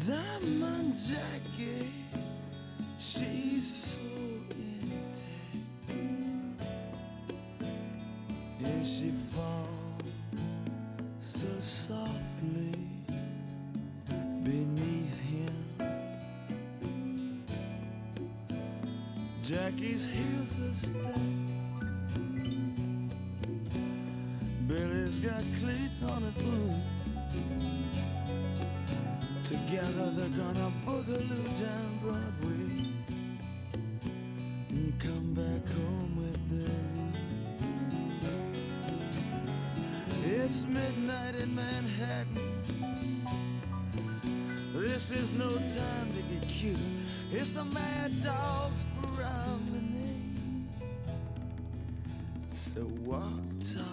diamond jacket, she's so intact, and she falls so softly beneath him. Jackie's heels are stacked, Billy's got cleats on his boots. Together they're gonna boogaloo down Broadway and come back home with their loot. It's midnight in Manhattan. This is no time to get cute. It's a mad dog's promenade. So walk tall.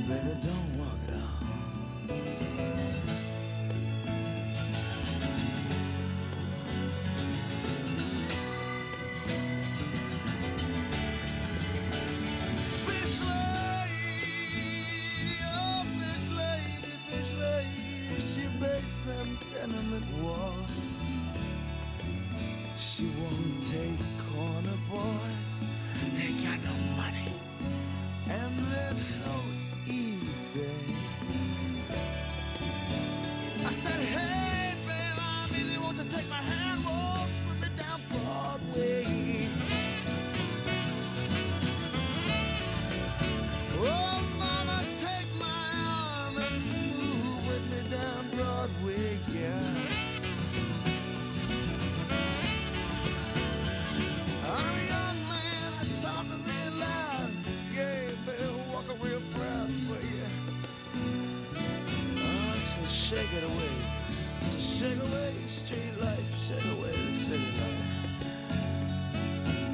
Baby, don't walk at all. Fish lady, oh fish lady, fish lady, she bakes them tenement walls. She won't take corner boys. They got no money, and they're so easy. I said, hey, babe, I'm easy. Won't you take my hand, walk with me down Broadway? Oh, mama, take my arm and move with me down Broadway, yeah. I'm a young man, I talk real loud. Yeah, baby, walk real proud for you. So shake it away, so shake away street life, shake away the city life,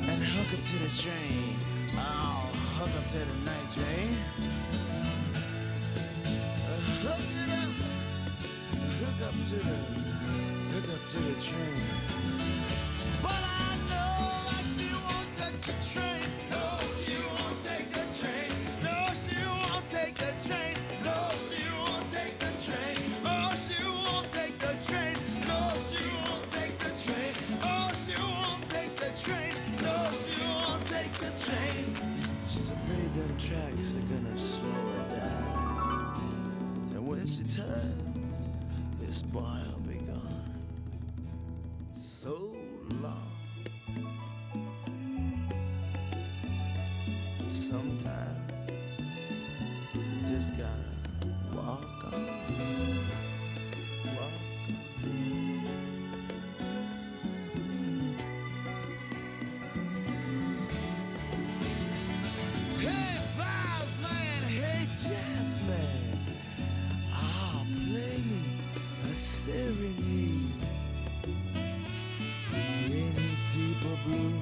and hook up to the train. Oh, hook up to the night train. Hook it up, hook up to the train. But I know that she won't touch the train. No, she won't take the train. No, she won't take the train. No, she won't take the train. Oh, she won't take the train. No, she won't take the train. Oh, she won't take the train. No, she won't take the train. She's afraid them tracks are gonna slow her down, and when she turns, this boy will be gone. So long. Sometimes you just gotta walk on, walk on. Hey, Files Man, hey, Jazz Man, oh, play me a serenade. Any deeper blue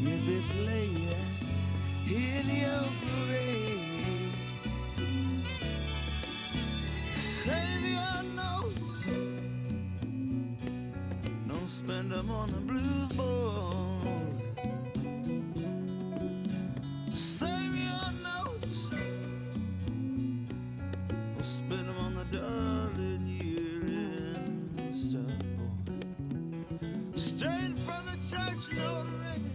you'd be playing in your parade. Save your notes, don't spend them on the blues board. Save your notes, don't spend them on the darling yearling supboard. Straight from the church, no ring.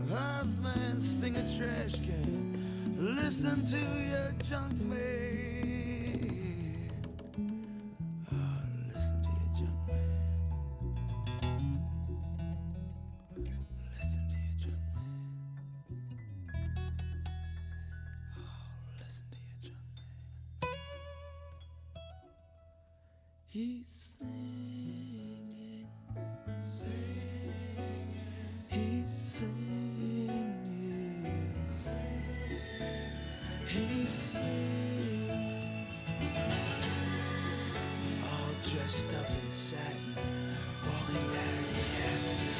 Vibes man, sting a trash can. Listen to your junk man. Oh, listen to your junk man. Listen to your junk man. Oh, listen to your junk man. He's singing, singing. He's singing, he's singing, all dressed up in satin, walking down the avenue.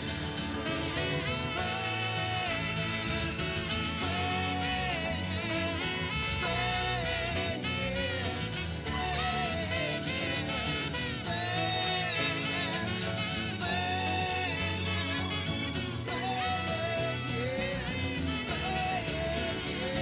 Yeah.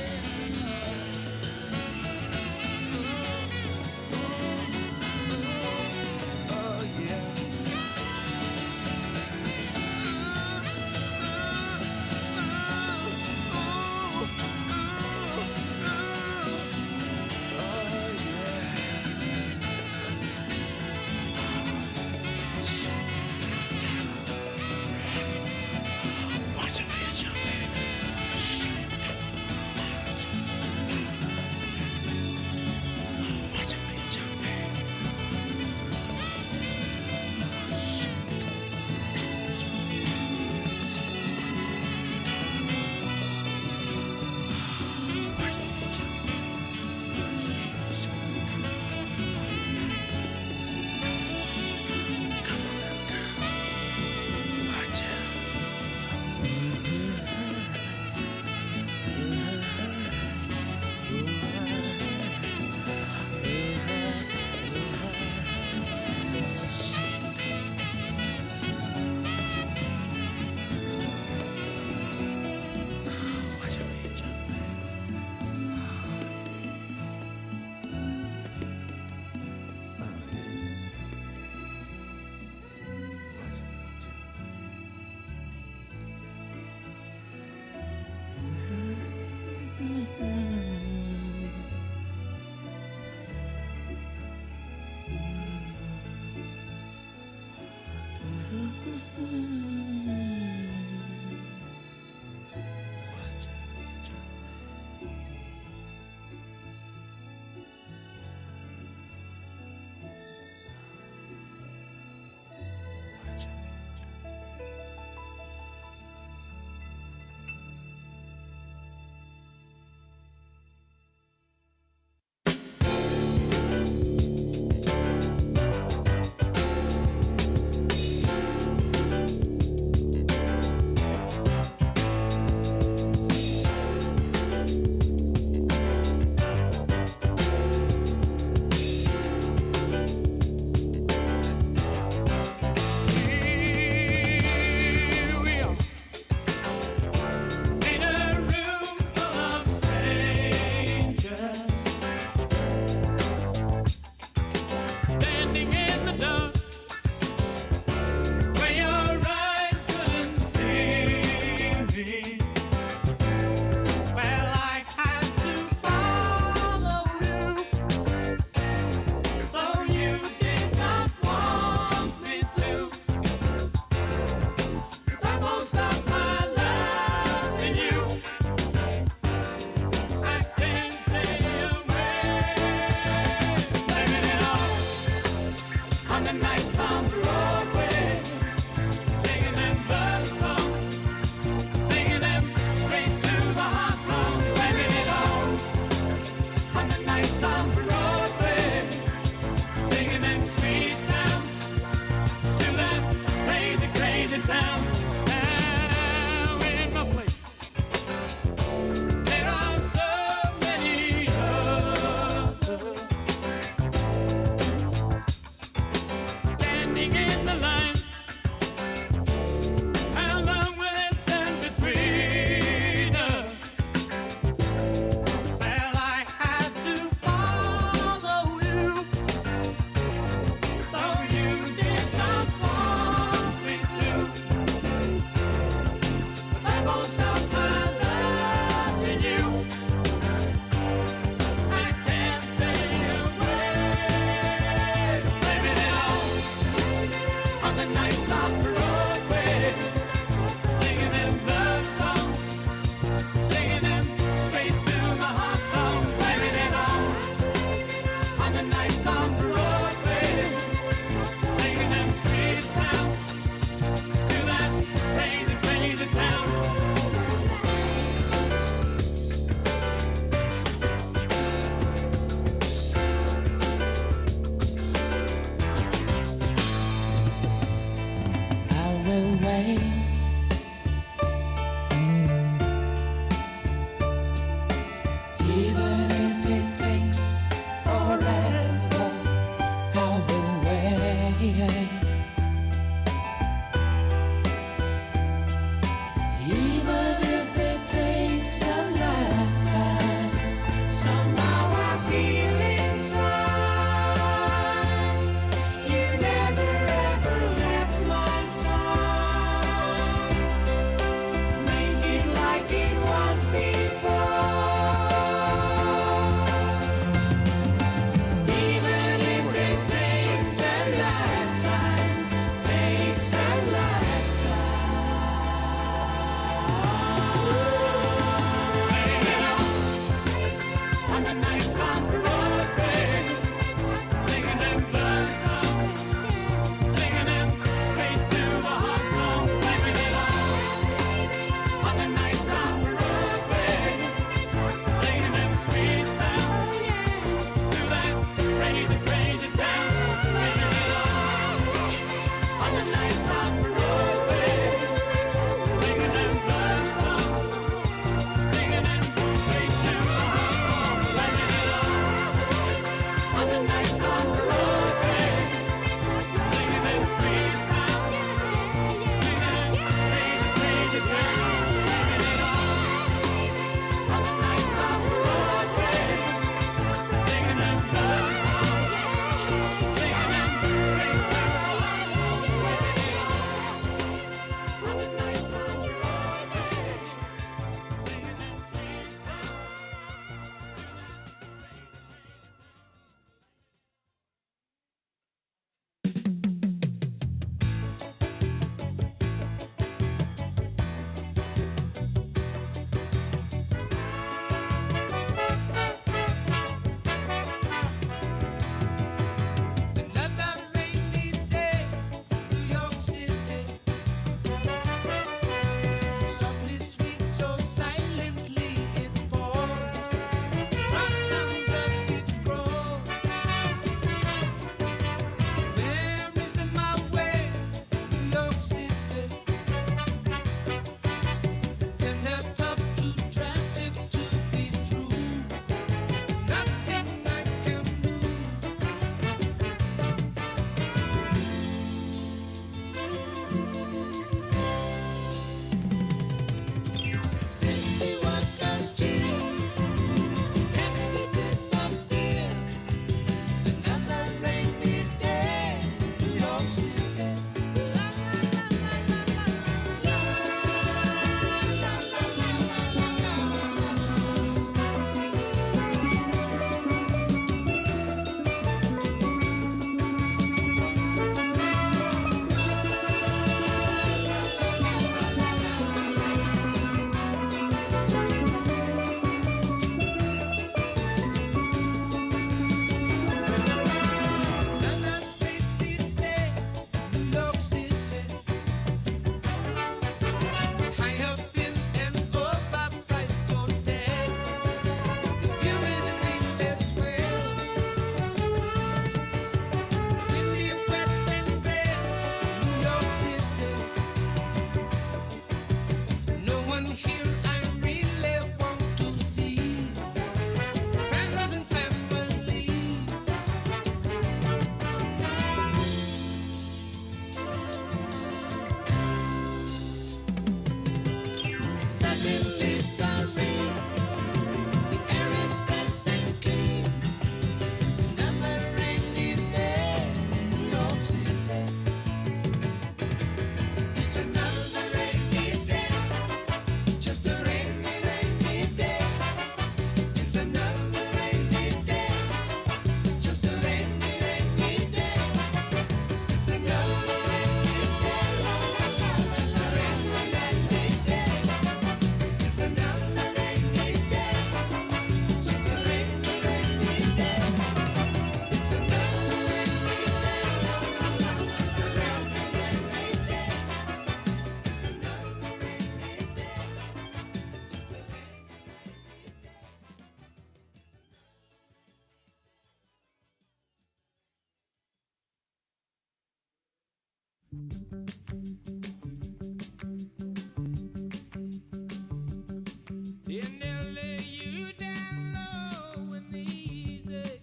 And they'll lay you down low in the easy.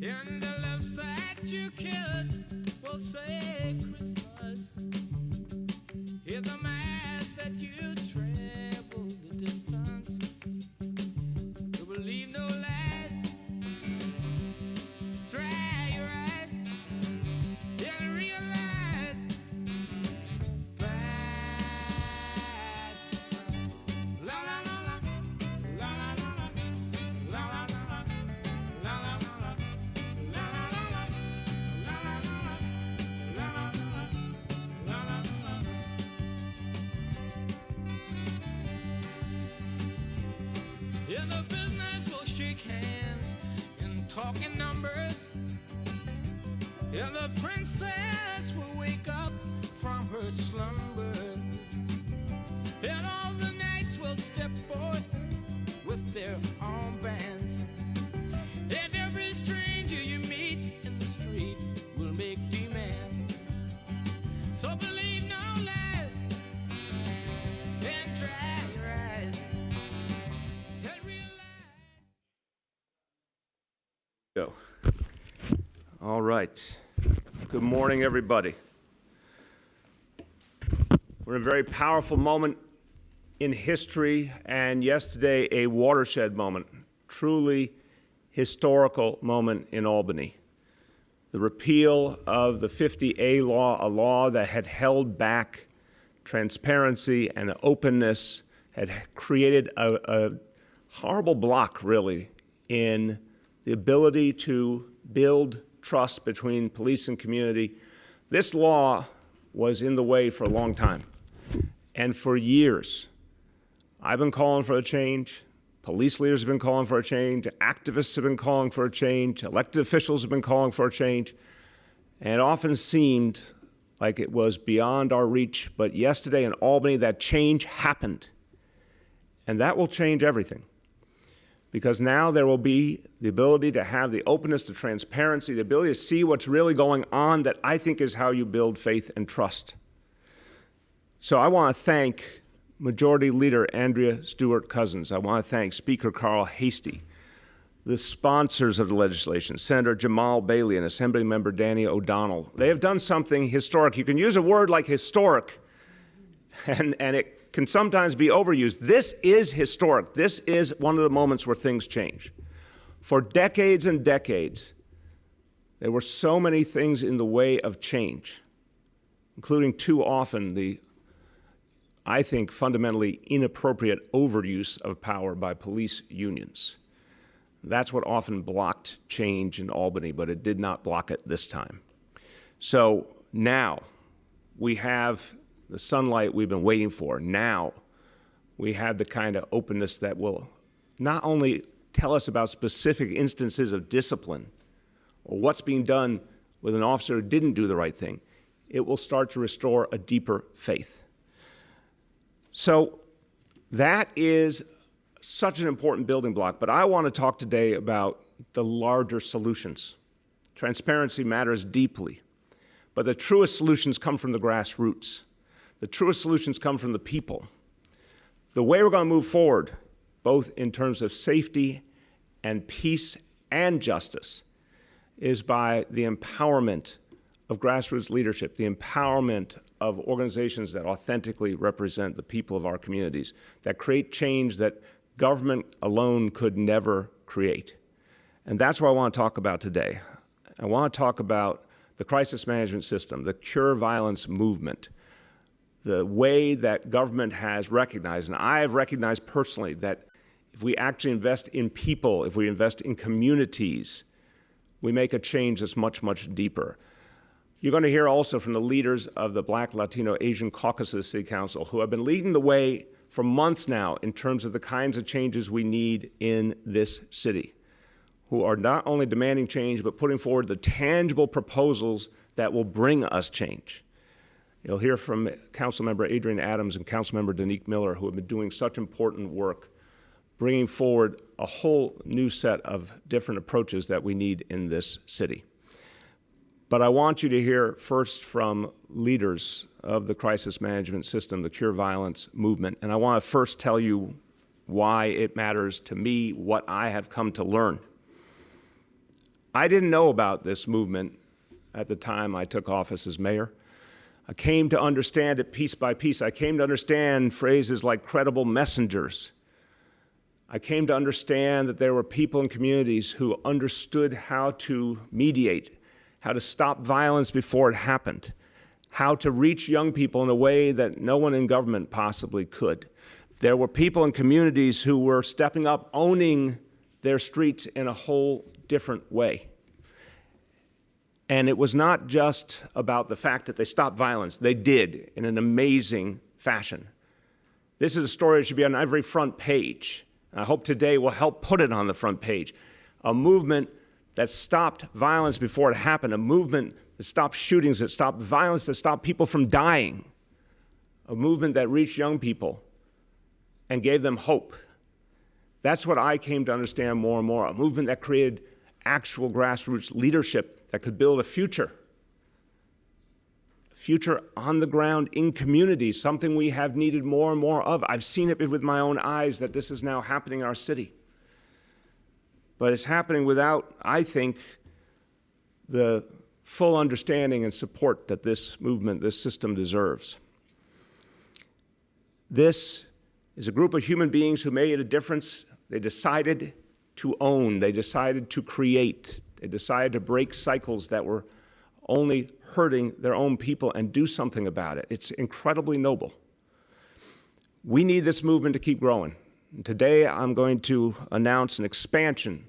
And the lips that you kiss will say Christmas. Hear the mass that you travel the distance. You will leave no lies. Dry your eyes and realize price. La la la la, la la la la, la la la la, la la la la, la la la la, la la la la, la la la la, la la la. In the business we'll shake hands and talking numbers. And the princess will wake up from her slumber. And all the knights will step forth with their armbands. And every stranger you meet in the street will make demands. So believe no lies and dry your eyes and realize. Go. All right. Good morning, everybody. We're in a very powerful moment in history, and yesterday a watershed moment, truly historical moment in Albany. The repeal of the 50A law, a law that had held back transparency and openness, had created a horrible block, really, in the ability to build trust between police and community. This law was in the way for a long time. And for years, I've been calling for a change. Police leaders have been calling for a change. Activists have been calling for a change. Elected officials have been calling for a change. And it often seemed like it was beyond our reach. But yesterday in Albany, that change happened. And that will change everything. Because now there will be the ability to have the openness, the transparency, the ability to see what's really going on, that I think is how you build faith and trust. So I want to thank Majority Leader Andrea Stewart-Cousins. I want to thank Speaker Carl Hastie, the sponsors of the legislation, Senator Jamal Bailey and Assemblymember Danny O'Donnell. They have done something historic. You can use a word like historic, and it can sometimes be overused. This is historic. This is one of the moments where things change. For decades and decades, there were so many things in the way of change, including too often the, I think, fundamentally inappropriate overuse of power by police unions. That's what often blocked change in Albany, but it did not block it this time. So now we have the sunlight we've been waiting for. Now we have the kind of openness that will not only tell us about specific instances of discipline or what's being done with an officer who didn't do the right thing, it will start to restore a deeper faith. So that is such an important building block, but I want to talk today about the larger solutions. Transparency matters deeply, but the truest solutions come from the grassroots. The truest solutions come from the people. The way we're going to move forward, both in terms of safety and peace and justice, is by the empowerment of grassroots leadership, the empowerment of organizations that authentically represent the people of our communities, that create change that government alone could never create. And that's what I want to talk about today. I want to talk about the crisis management system, the Cure Violence movement, the way that government has recognized, and I have recognized personally, that if we actually invest in people, if we invest in communities, we make a change that's much, much deeper. You're going to hear also from the leaders of the Black, Latino, Asian Caucus of the City Council, who have been leading the way for months now in terms of the kinds of changes we need in this city, who are not only demanding change, but putting forward the tangible proposals that will bring us change. You'll hear from Councilmember Adams and Councilmember Miller, who have been doing such important work, bringing forward a whole new set of different approaches that we need in this city. But I want you to hear first from leaders of the crisis management system, the Cure Violence movement. And I want to first tell you why it matters to me, what I have come to learn. I didn't know about this movement at the time I took office as mayor. I came to understand it piece by piece. I came to understand phrases like credible messengers. I came to understand that there were people in communities who understood how to mediate, how to stop violence before it happened, how to reach young people in a way that no one in government possibly could. There were people in communities who were stepping up, owning their streets in a whole different way. And it was not just about the fact that they stopped violence. They did in an amazing fashion. This is a story that should be on every front page. I hope today will help put it on the front page. A movement that stopped violence before it happened, a movement that stopped shootings, that stopped violence, that stopped people from dying, a movement that reached young people and gave them hope. That's what I came to understand more and more, a movement that created actual grassroots leadership that could build a future on the ground in communities, something we have needed more and more of. I've seen it with my own eyes that this is now happening in our city. But it's happening without, I think, the full understanding and support that this movement, this system deserves. This is a group of human beings who made a difference. They decided to own, they decided to create, they decided to break cycles that were only hurting their own people and do something about it. It's incredibly noble. We need this movement to keep growing. And today I'm going to announce an expansion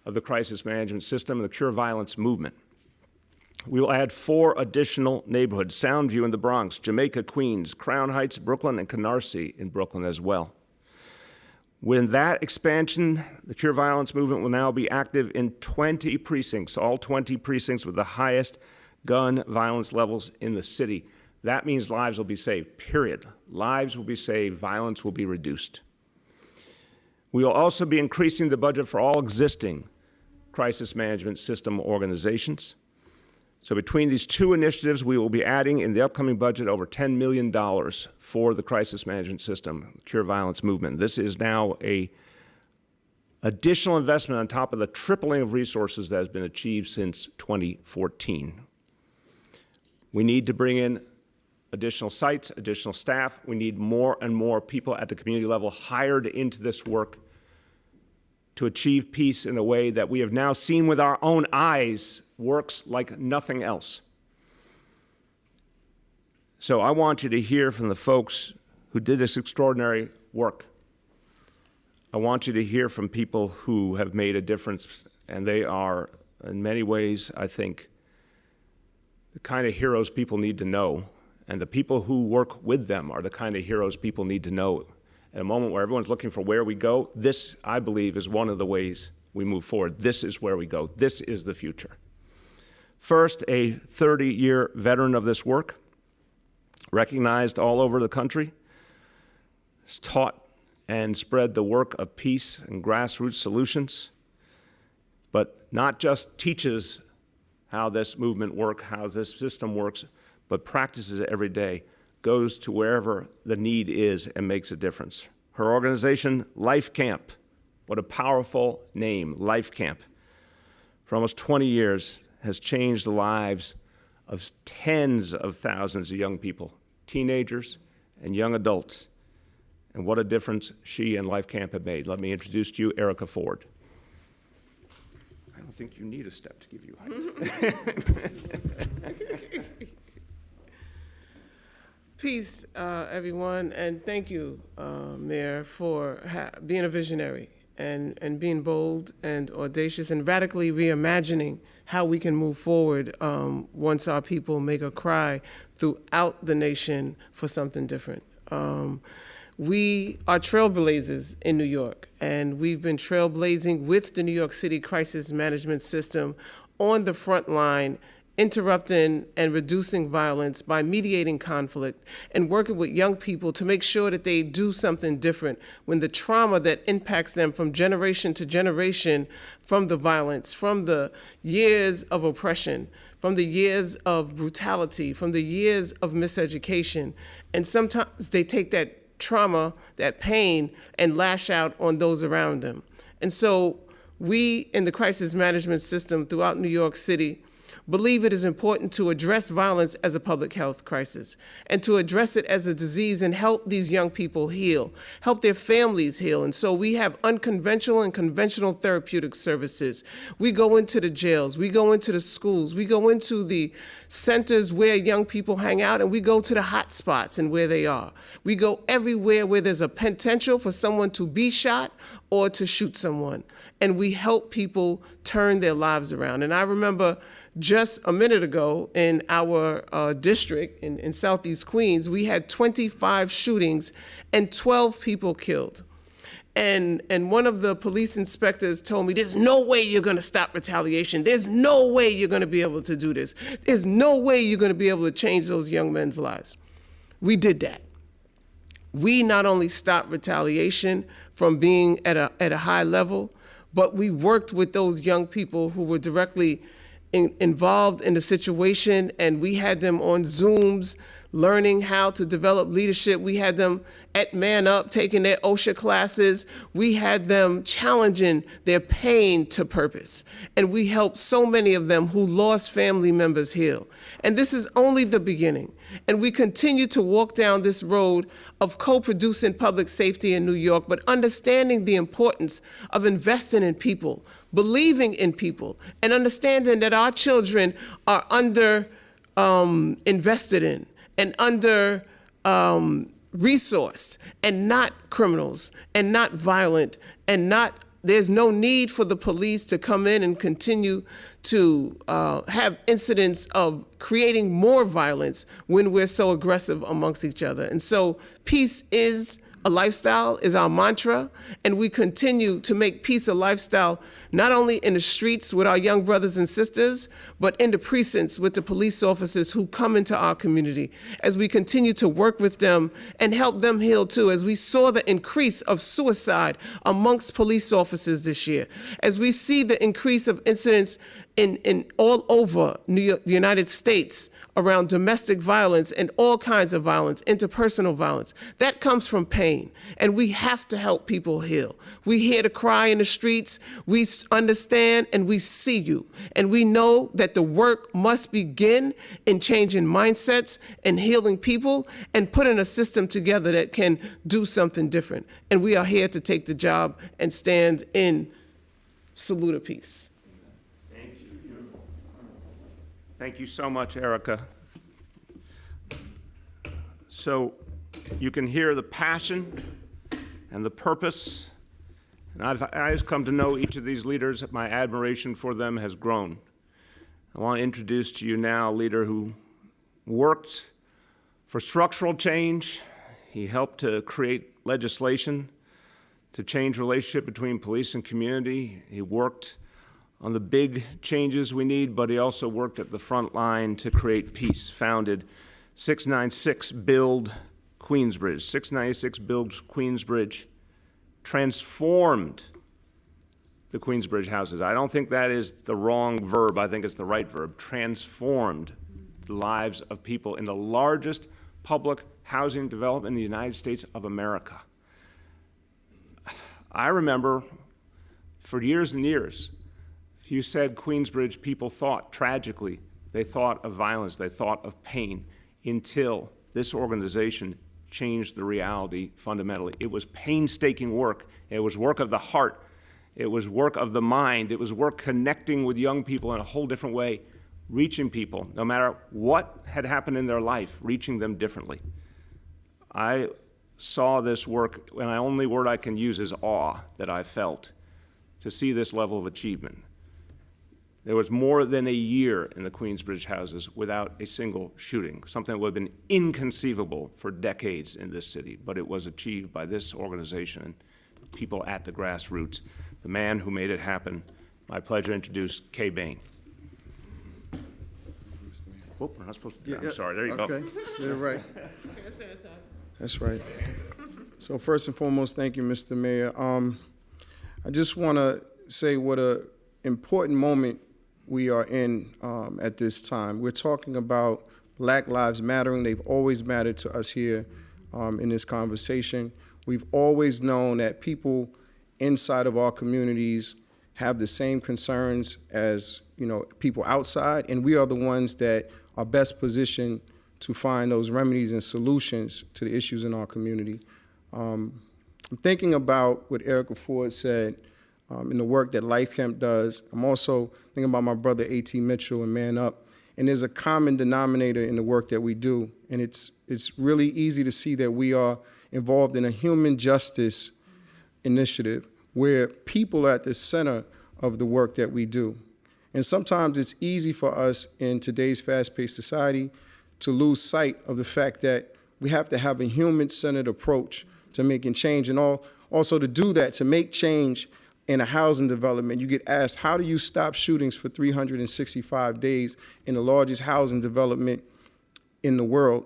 of the crisis management system and the Cure Violence movement. We will add 4 additional neighborhoods, Soundview in the Bronx, Jamaica, Queens, Crown Heights, Brooklyn, and Canarsie in Brooklyn as well. With that expansion, the Cure Violence movement will now be active in 20 precincts, all 20 precincts with the highest gun violence levels in the city. That means lives will be saved, period. Lives will be saved, violence will be reduced. We will also be increasing the budget for all existing crisis management system organizations. So between these 2 initiatives, we will be adding in the upcoming budget over $10 million for the crisis management system, Cure Violence movement. This is now an additional investment on top of the tripling of resources that has been achieved since 2014. We need to bring in additional sites, additional staff. We need more and more people at the community level hired into this work to achieve peace in a way that we have now seen with our own eyes works like nothing else. So I want you to hear from the folks who did this extraordinary work. I want you to hear from people who have made a difference, and they are, in many ways, I think, the kind of heroes people need to know, and the people who work with them are the kind of heroes people need to know. At a moment where everyone's looking for where we go, this, I believe, is one of the ways we move forward. This is where we go. This is the future. First, a 30-year veteran of this work, recognized all over the country, has taught and spread the work of peace and grassroots solutions, but not just teaches how this movement works, how this system works, but practices it every day, goes to wherever the need is and makes a difference. Her organization, Life Camp, what a powerful name, Life Camp, for almost 20 years has changed the lives of tens of thousands of young people, teenagers and young adults, and what a difference she and Life Camp have made. Let me introduce to you Erica Ford. I don't think you need a step to give you height. Peace, everyone, and thank you, Mayor, for being a visionary and being bold and audacious and radically reimagining how we can move forward once our people make a cry throughout the nation for something different. We are trailblazers in New York, and we've been trailblazing with the New York City crisis management system on the front line interrupting and reducing violence by mediating conflict and working with young people to make sure that they do something different when the trauma that impacts them from generation to generation, from the violence, from the years of oppression, from the years of brutality, from the years of miseducation. And sometimes they take that trauma, that pain, and lash out on those around them. And so we in the crisis management system throughout New York City believe it is important to address violence as a public health crisis and to address it as a disease and help these young people heal, help their families heal. And so we have unconventional and conventional therapeutic services. We go into the jails, we go into the schools, we go into the centers where young people hang out, and we go to the hot spots and where they are. We go everywhere where there's a potential for someone to be shot or to shoot someone. And we help people turn their lives around. And I remember just a minute ago in our district in Southeast Queens, we had 25 shootings and 12 people killed. And one of the police inspectors told me, there's no way you're gonna stop retaliation. There's no way you're gonna be able to do this. There's no way you're gonna be able to change those young men's lives. We did that. We not only stopped retaliation from being at a high level, but we worked with those young people who were directly involved in the situation, and we had them on Zooms learning how to develop leadership. We had them at Man Up taking their OSHA classes. We had them challenging their pain to purpose. And we helped so many of them who lost family members heal. And this is only the beginning. And we continue to walk down this road of co-producing public safety in New York, but understanding the importance of investing in people, believing in people, and understanding that our children are invested in and under resourced and not criminals and not violent and not, there's no need for the police to come in and continue to have incidents of creating more violence when we're so aggressive amongst each other. And so peace is a lifestyle, is our mantra, and we continue to make peace a lifestyle, not only in the streets with our young brothers and sisters, but in the precincts with the police officers who come into our community, as we continue to work with them and help them heal too, as we saw the increase of suicide amongst police officers this year, as we see the increase of incidents in all over the United States around domestic violence and all kinds of violence, interpersonal violence. That comes from pain, and we have to help people heal. We hear the cry in the streets, we understand and we see you, and we know that the work must begin in changing mindsets and healing people and putting a system together that can do something different. And we are here to take the job and stand in salute of peace. Thank you so much, Erica. So you can hear the passion and the purpose. And I've come to know each of these leaders. My admiration for them has grown. I want to introduce to you now a leader who worked for structural change. He helped to create legislation to change relationship between police and community. He worked on the big changes we need, but he also worked at the front line to create peace. Founded 696 Build Queensbridge. 696 Build Queensbridge transformed the Queensbridge houses. I don't think that is the wrong verb. I think it's the right verb. Transformed the lives of people in the largest public housing development in the United States of America. I remember for years and years, if you said Queensbridge, people thought, tragically, they thought of violence, they thought of pain, until this organization changed the reality fundamentally. It was painstaking work. It was work of the heart. It was work of the mind. It was work connecting with young people in a whole different way, reaching people, no matter what had happened in their life, reaching them differently. I saw this work, and the only word I can use is awe that I felt to see this level of achievement. There was more than a year in the Queensbridge houses without a single shooting, something that would have been inconceivable for decades in this city, but it was achieved by this organization and people at the grassroots. The man who made it happen, my pleasure to introduce Bain. Whoop, we're not supposed to. I'm sorry. There you Okay, go. you're right. That's right. So first and foremost, thank you, Mr. Mayor. I just want to say what a important moment we are in at this time. We're talking about Black Lives Mattering. They've always mattered to us here in this conversation. We've always known that people inside of our communities have the same concerns as, you know, people outside, and we are the ones that are best positioned to find those remedies and solutions to the issues in our community. I'm thinking about what Erica Ford said in the work that Life Camp does. I'm also thinking about my brother A.T. Mitchell and Man Up, and there's a common denominator in the work that we do, and it's really easy to see that we are involved in a human justice initiative where people are at the center of the work that we do. And sometimes it's easy for us in today's fast-paced society to lose sight of the fact that we have to have a human-centered approach to making change, and also to do that, to make change in a housing development. You get asked, how do you stop shootings for 365 days in the largest housing development in the world?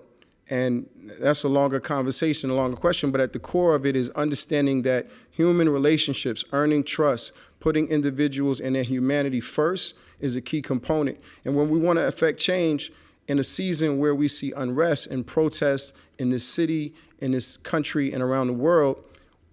And that's a longer conversation, a longer question, but at the core of it is understanding that human relationships, earning trust, putting individuals and their humanity first is a key component. And when we want to affect change in a season where we see unrest and protests in this city, in this country, and around the world,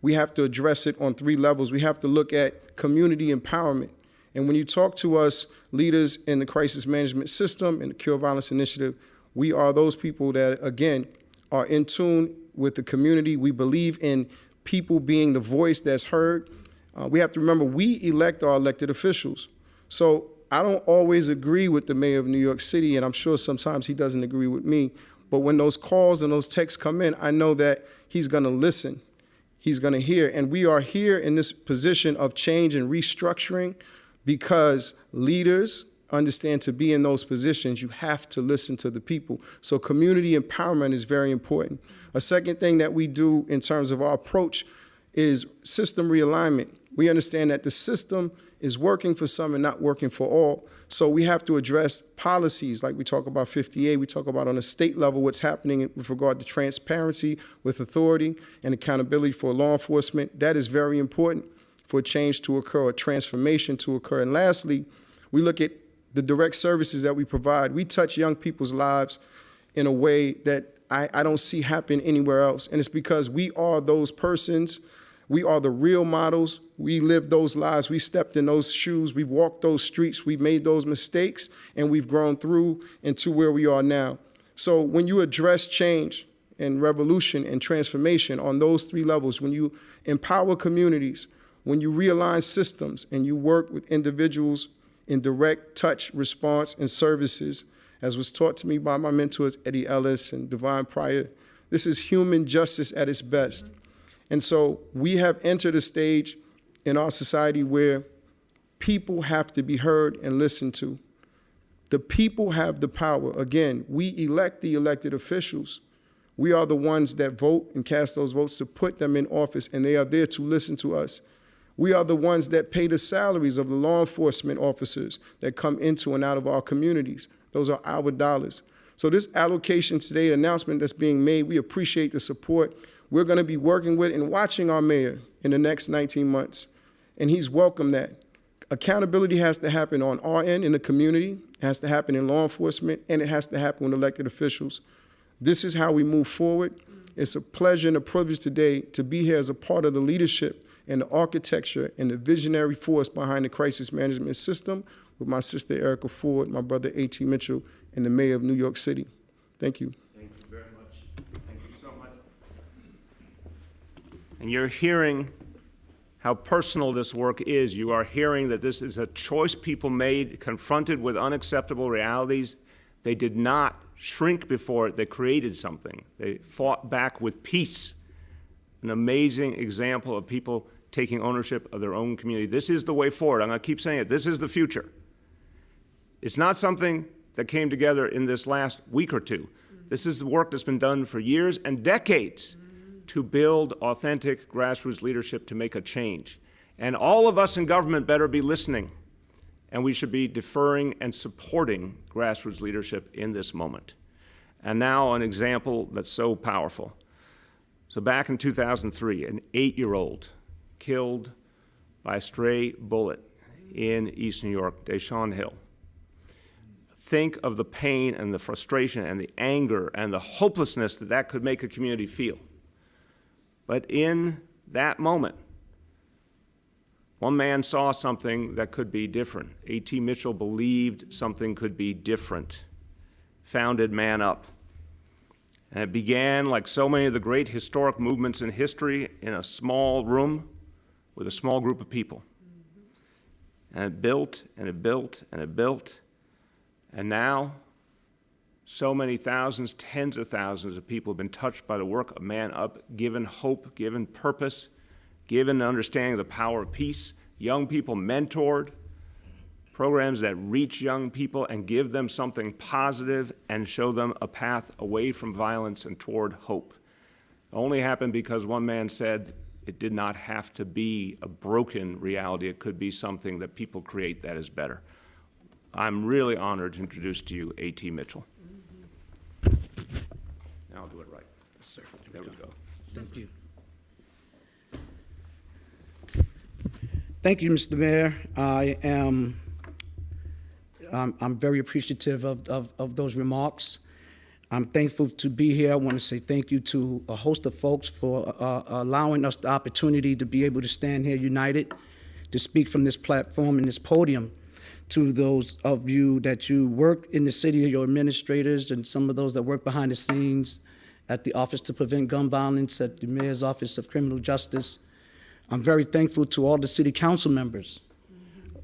we have to address it on 3 levels. We have to look at community empowerment. And when you talk to us leaders in the crisis management system and the Cure Violence Initiative, we are those people that, again, are in tune with the community. We believe in people being the voice that's heard. We have to remember, we elect our elected officials. So I don't always agree with the mayor of New York City, and I'm sure sometimes he doesn't agree with me. But when those calls and those texts come in, I know that he's going to listen. He's going to hear. And we are here in this position of change and restructuring because leaders understand to be in those positions, you have to listen to the people. So community empowerment is very important. A second thing that we do in terms of our approach is system realignment. We understand that the system is working for some and not working for all. So we have to address policies like we talk about 58, we talk about on a state level what's happening with regard to transparency with authority and accountability for law enforcement. That is very important for change to occur, a transformation to occur. And lastly, we look at the direct services that we provide. We touch young people's lives in a way that I don't see happen anywhere else. And it's because we are those persons. We are the real models. We live those lives. We stepped in those shoes. We've walked those streets. We've made those mistakes, and we've grown through into where we are now. So when you address change and revolution and transformation on those 3 levels, when you empower communities, when you realign systems, and you work with individuals in direct touch, response, and services, as was taught to me by my mentors, Eddie Ellis and Divine Pryor, this is human justice at its best. And so we have entered a stage in our society where people have to be heard and listened to. The people have the power. Again, we elect the elected officials. We are the ones that vote and cast those votes to put them in office, and they are there to listen to us. We are the ones that pay the salaries of the law enforcement officers that come into and out of our communities. Those are our dollars. So this allocation today, announcement that's being made, we appreciate the support. We're going to be working with and watching our mayor in the next 19 months, and he's welcomed that. Accountability has to happen on our end in the community, it has to happen in law enforcement, and it has to happen with elected officials. This is how we move forward. It's a pleasure and a privilege today to be here as a part of the leadership and the architecture and the visionary force behind the crisis management system with my sister Erica Ford, my brother A.T. Mitchell, and the mayor of New York City. Thank you. Thank you very much. Thank you so much. And you're hearing how personal this work is. You are hearing that this is a choice people made, confronted with unacceptable realities. They did not shrink before it. They created something. They fought back with peace. An amazing example of people taking ownership of their own community. This is the way forward. I'm going to keep saying it. This is the future. It's not something that came together in this last week or two. This is the work that's been done for years and decades to build authentic grassroots leadership to make a change. And all of us in government better be listening and we should be deferring and supporting grassroots leadership in this moment. And now an example that's so powerful. So back in 2003, an 8-year-old killed by a stray bullet in East New York, Deshaun Hill. Think of the pain and the frustration and the anger and the hopelessness that that could make a community feel. But in that moment, one man saw something that could be different. A.T. Mitchell believed something could be different, founded Man Up. And it began, like so many of the great historic movements in history, in a small room with a small group of people. And it built, and it built, and it built. And now, so many thousands, tens of thousands of people have been touched by the work of Man Up, given hope, given purpose, given understanding of the power of peace, young people mentored, programs that reach young people and give them something positive and show them a path away from violence and toward hope. It only happened because one man said it did not have to be a broken reality. It could be something that people create that is better. I'm really honored to introduce to you A.T. Mitchell. Now I'll do it right. Yes, sir. There we go. Thank you. Thank you, Mr. Mayor. I'm very appreciative of those remarks. I'm thankful to be here. I want to say thank you to a host of folks for allowing us the opportunity to be able to stand here united, to speak from this platform and this podium. To those of you that you work in the city, your administrators, and some of those that work behind the scenes at the Office to Prevent Gun Violence, at the Mayor's Office of Criminal Justice. I'm very thankful to all the city council members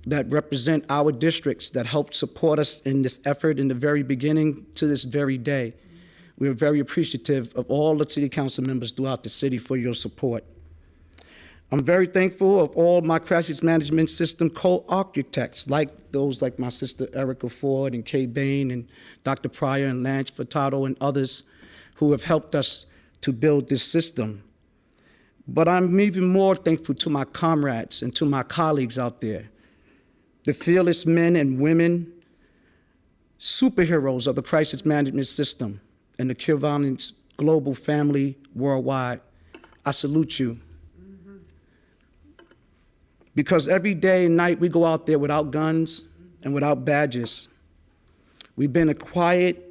that represent our districts, that helped support us in this effort in the very beginning to this very day. We are very appreciative of all the city council members throughout the city for your support. I'm very thankful of all my crisis management system co-architects, like those like my sister Erica Ford and Kay Bain and Dr. Pryor and Lance Furtado and others who have helped us to build this system. But I'm even more thankful to my comrades and to my colleagues out there, the fearless men and women, superheroes of the crisis management system and the Cure Violence global family worldwide. I salute you. Because every day and night we go out there without guns and without badges. We've been a quiet,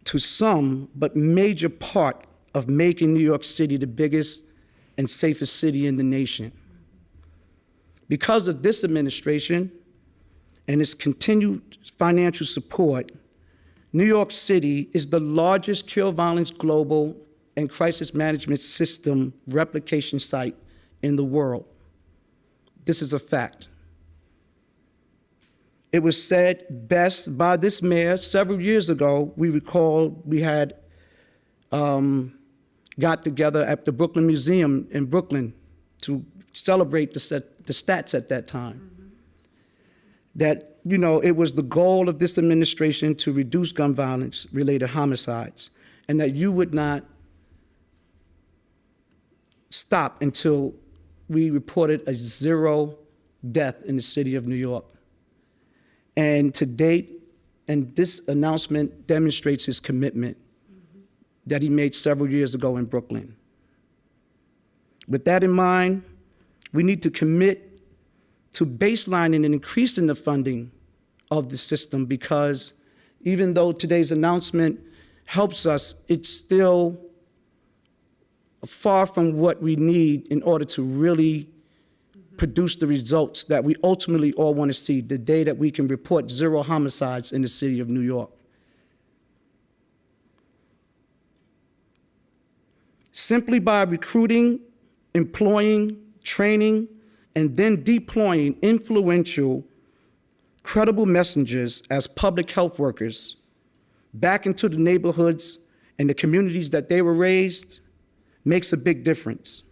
to some, but major part of making New York City the biggest and safest city in the nation. Because of this administration and its continued financial support, New York City is the largest Cure Violence global and crisis management system replication site in the world. This is a fact. It was said best by this mayor several years ago. We recall we had got together at the Brooklyn Museum in Brooklyn to celebrate the stats at that time. That, you know, it was the goal of this administration to reduce gun violence related homicides, and that you would not stop until we reported a 0 death in the city of New York. And to date, and this announcement demonstrates his commitment that he made several years ago in Brooklyn. With that in mind, we need to commit to baselining and increasing the funding of the system, because even though today's announcement helps us, it's still far from what we need in order to really produce the results that we ultimately all want to see, the day that we can report 0 homicides in the city of New York. Simply by recruiting, employing, training, and then deploying influential, credible messengers as public health workers back into the neighborhoods and the communities that they were raised makes a big difference.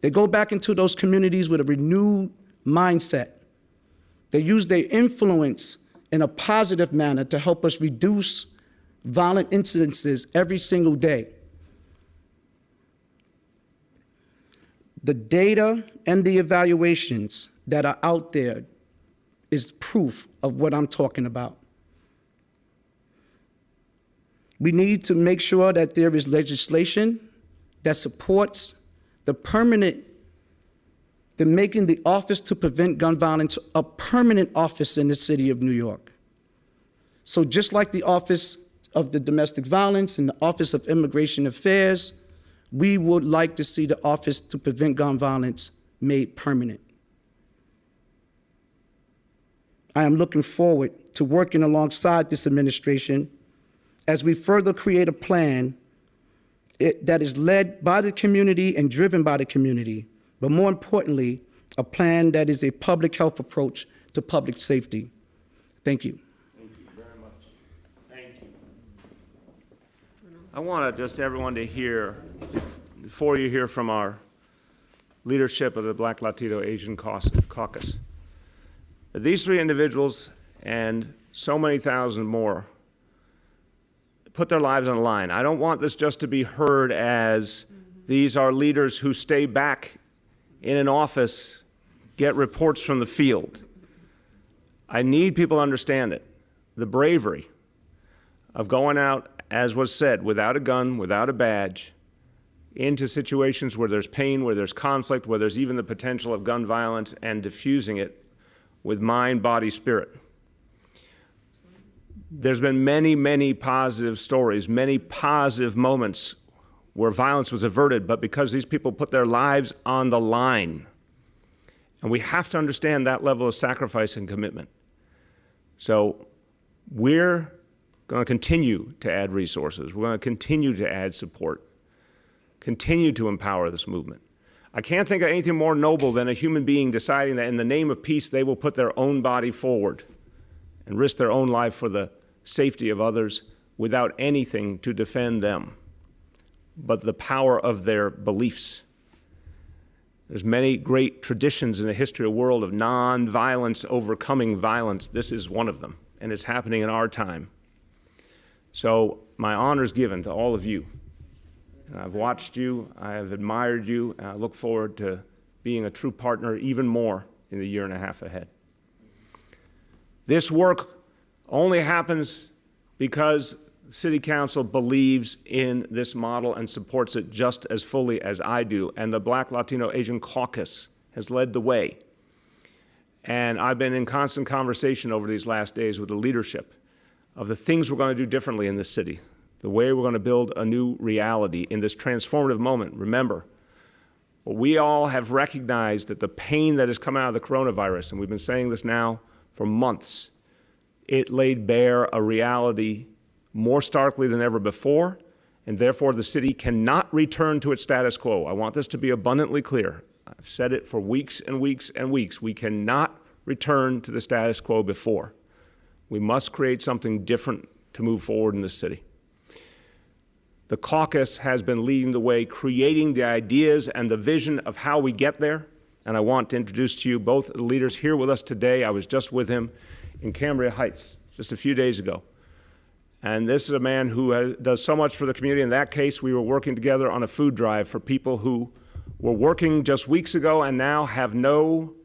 They go back into those communities with a renewed mindset. They use their influence in a positive manner to help us reduce violent incidences every single day. The data and the evaluations that are out there is proof of what I'm talking about. We need to make sure that there is legislation that supports making the Office to Prevent Gun Violence a permanent office in the city of New York. So just like the Office of the Domestic Violence and the Office of Immigration Affairs, we would like to see the Office to Prevent Gun Violence made permanent. I am looking forward to working alongside this administration as we further create a plan that is led by the community and driven by the community, but more importantly, a plan that is a public health approach to public safety. Thank you. Thank you very much. Thank you. I want just everyone to hear, before you hear from our leadership of the Black, Latino, Asian Caucus, that these three individuals and so many thousand more put their lives on the line. I don't want this just to be heard as these are leaders who stay back in an office, get reports from the field. I need people to understand it. The bravery of going out, as was said, without a gun, without a badge, into situations where there's pain, where there's conflict, where there's even the potential of gun violence, and diffusing it with mind, body, spirit. There's been many, many positive stories, many positive moments where violence was averted, but because these people put their lives on the line. And we have to understand that level of sacrifice and commitment. So we're going to continue to add resources. We're going to continue to add support, continue to empower this movement. I can't think of anything more noble than a human being deciding that in the name of peace, they will put their own body forward and risk their own life for the safety of others without anything to defend them but the power of their beliefs. There's many great traditions in the history of the world of non-violence overcoming violence. This is one of them, and it's happening in our time. So my honor is given to all of you. And I've watched you, I have admired you, and I look forward to being a true partner even more in the year and a half ahead. This work only happens because City Council believes in this model and supports it just as fully as I do, and the Black, Latino, Asian Caucus has led the way. And I've been in constant conversation over these last days with the leadership of the things we're going to do differently in this city, the way we're going to build a new reality in this transformative moment. Remember, we all have recognized that the pain that has come out of the coronavirus, and we've been saying this now for months, it laid bare a reality more starkly than ever before, and therefore the city cannot return to its status quo. I want this to be abundantly clear. I've said it for weeks and weeks and weeks. We cannot return to the status quo before. We must create something different to move forward in this city. The caucus has been leading the way, creating the ideas and the vision of how we get there, and I want to introduce to you both the leaders here with us today. I was just with him in Cambria Heights just a few days ago. And this is a man who does so much for the community. In that case, we were working together on a food drive for people who were working just weeks ago and now have no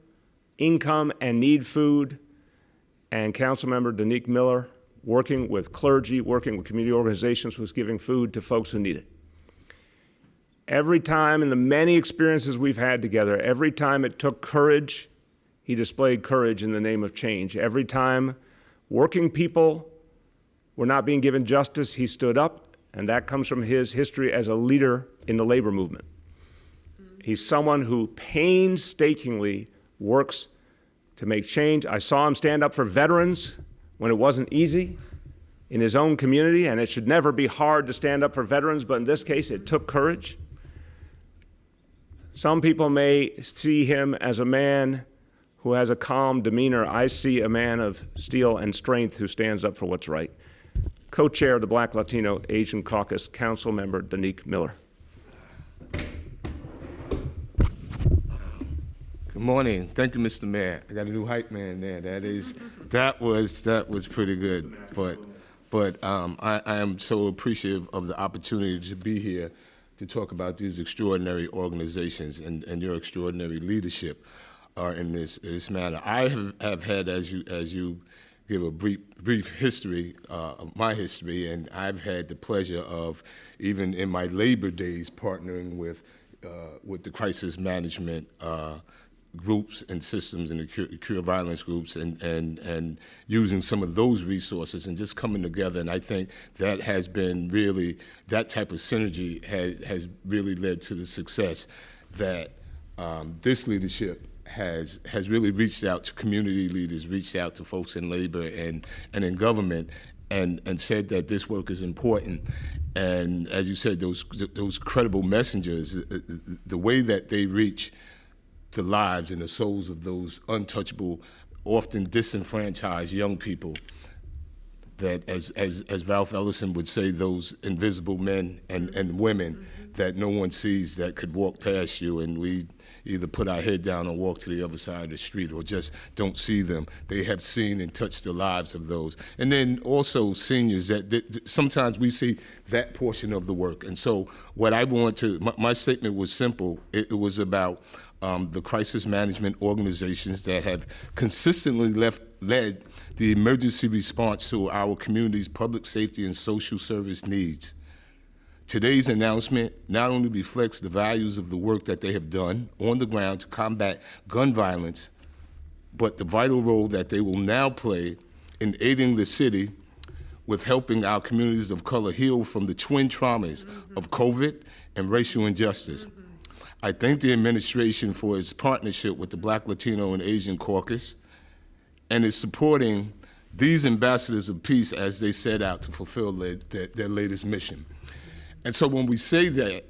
income and need food. And Councilmember Miller, working with clergy, working with community organizations, was giving food to folks who need it. Every time in the many experiences we've had together, every time it took courage, he displayed courage in the name of change. Every time working people were not being given justice, he stood up, and that comes from his history as a leader in the labor movement. He's someone who painstakingly works to make change. I saw him stand up for veterans when it wasn't easy in his own community, and it should never be hard to stand up for veterans, but in this case, it took courage. Some people may see him as a man who has a calm demeanor. I see a man of steel and strength who stands up for what's right. Co-chair of the Black, Latino, Asian Caucus, Councilmember Miller. Good morning. Thank you, Mr. Mayor. I got a new hype man there. That was pretty good. But I am so appreciative of the opportunity to be here to talk about these extraordinary organizations and your extraordinary leadership. in this matter. I have had, as you give a brief history of my history, and I've had the pleasure of, even in my labor days, partnering with the crisis management groups and systems and the cure violence groups, and using some of those resources and just coming together. And I think that has been really, that type of synergy has really led to the success that this leadership has really reached out to community leaders, reached out to folks in labor and in government, and said that this work is important. And as you said, those credible messengers, the way that they reach the lives and the souls of those untouchable, often disenfranchised young people, that as Ralph Ellison would say, those invisible men and women that no one sees that could walk past you, and we either put our head down or walk to the other side of the street or just don't see them. They have seen and touched the lives of those. And then also seniors, that sometimes we see that portion of the work. And so what I want to, my statement was simple. It was about the crisis management organizations that have consistently led the emergency response to our community's public safety and social service needs. Today's announcement not only reflects the values of the work that they have done on the ground to combat gun violence, but the vital role that they will now play in aiding the city with helping our communities of color heal from the twin traumas of COVID and racial injustice. I thank the administration for its partnership with the Black, Latino, and Asian Caucus, and is supporting these ambassadors of peace as they set out to fulfill their latest mission. And so when we say that,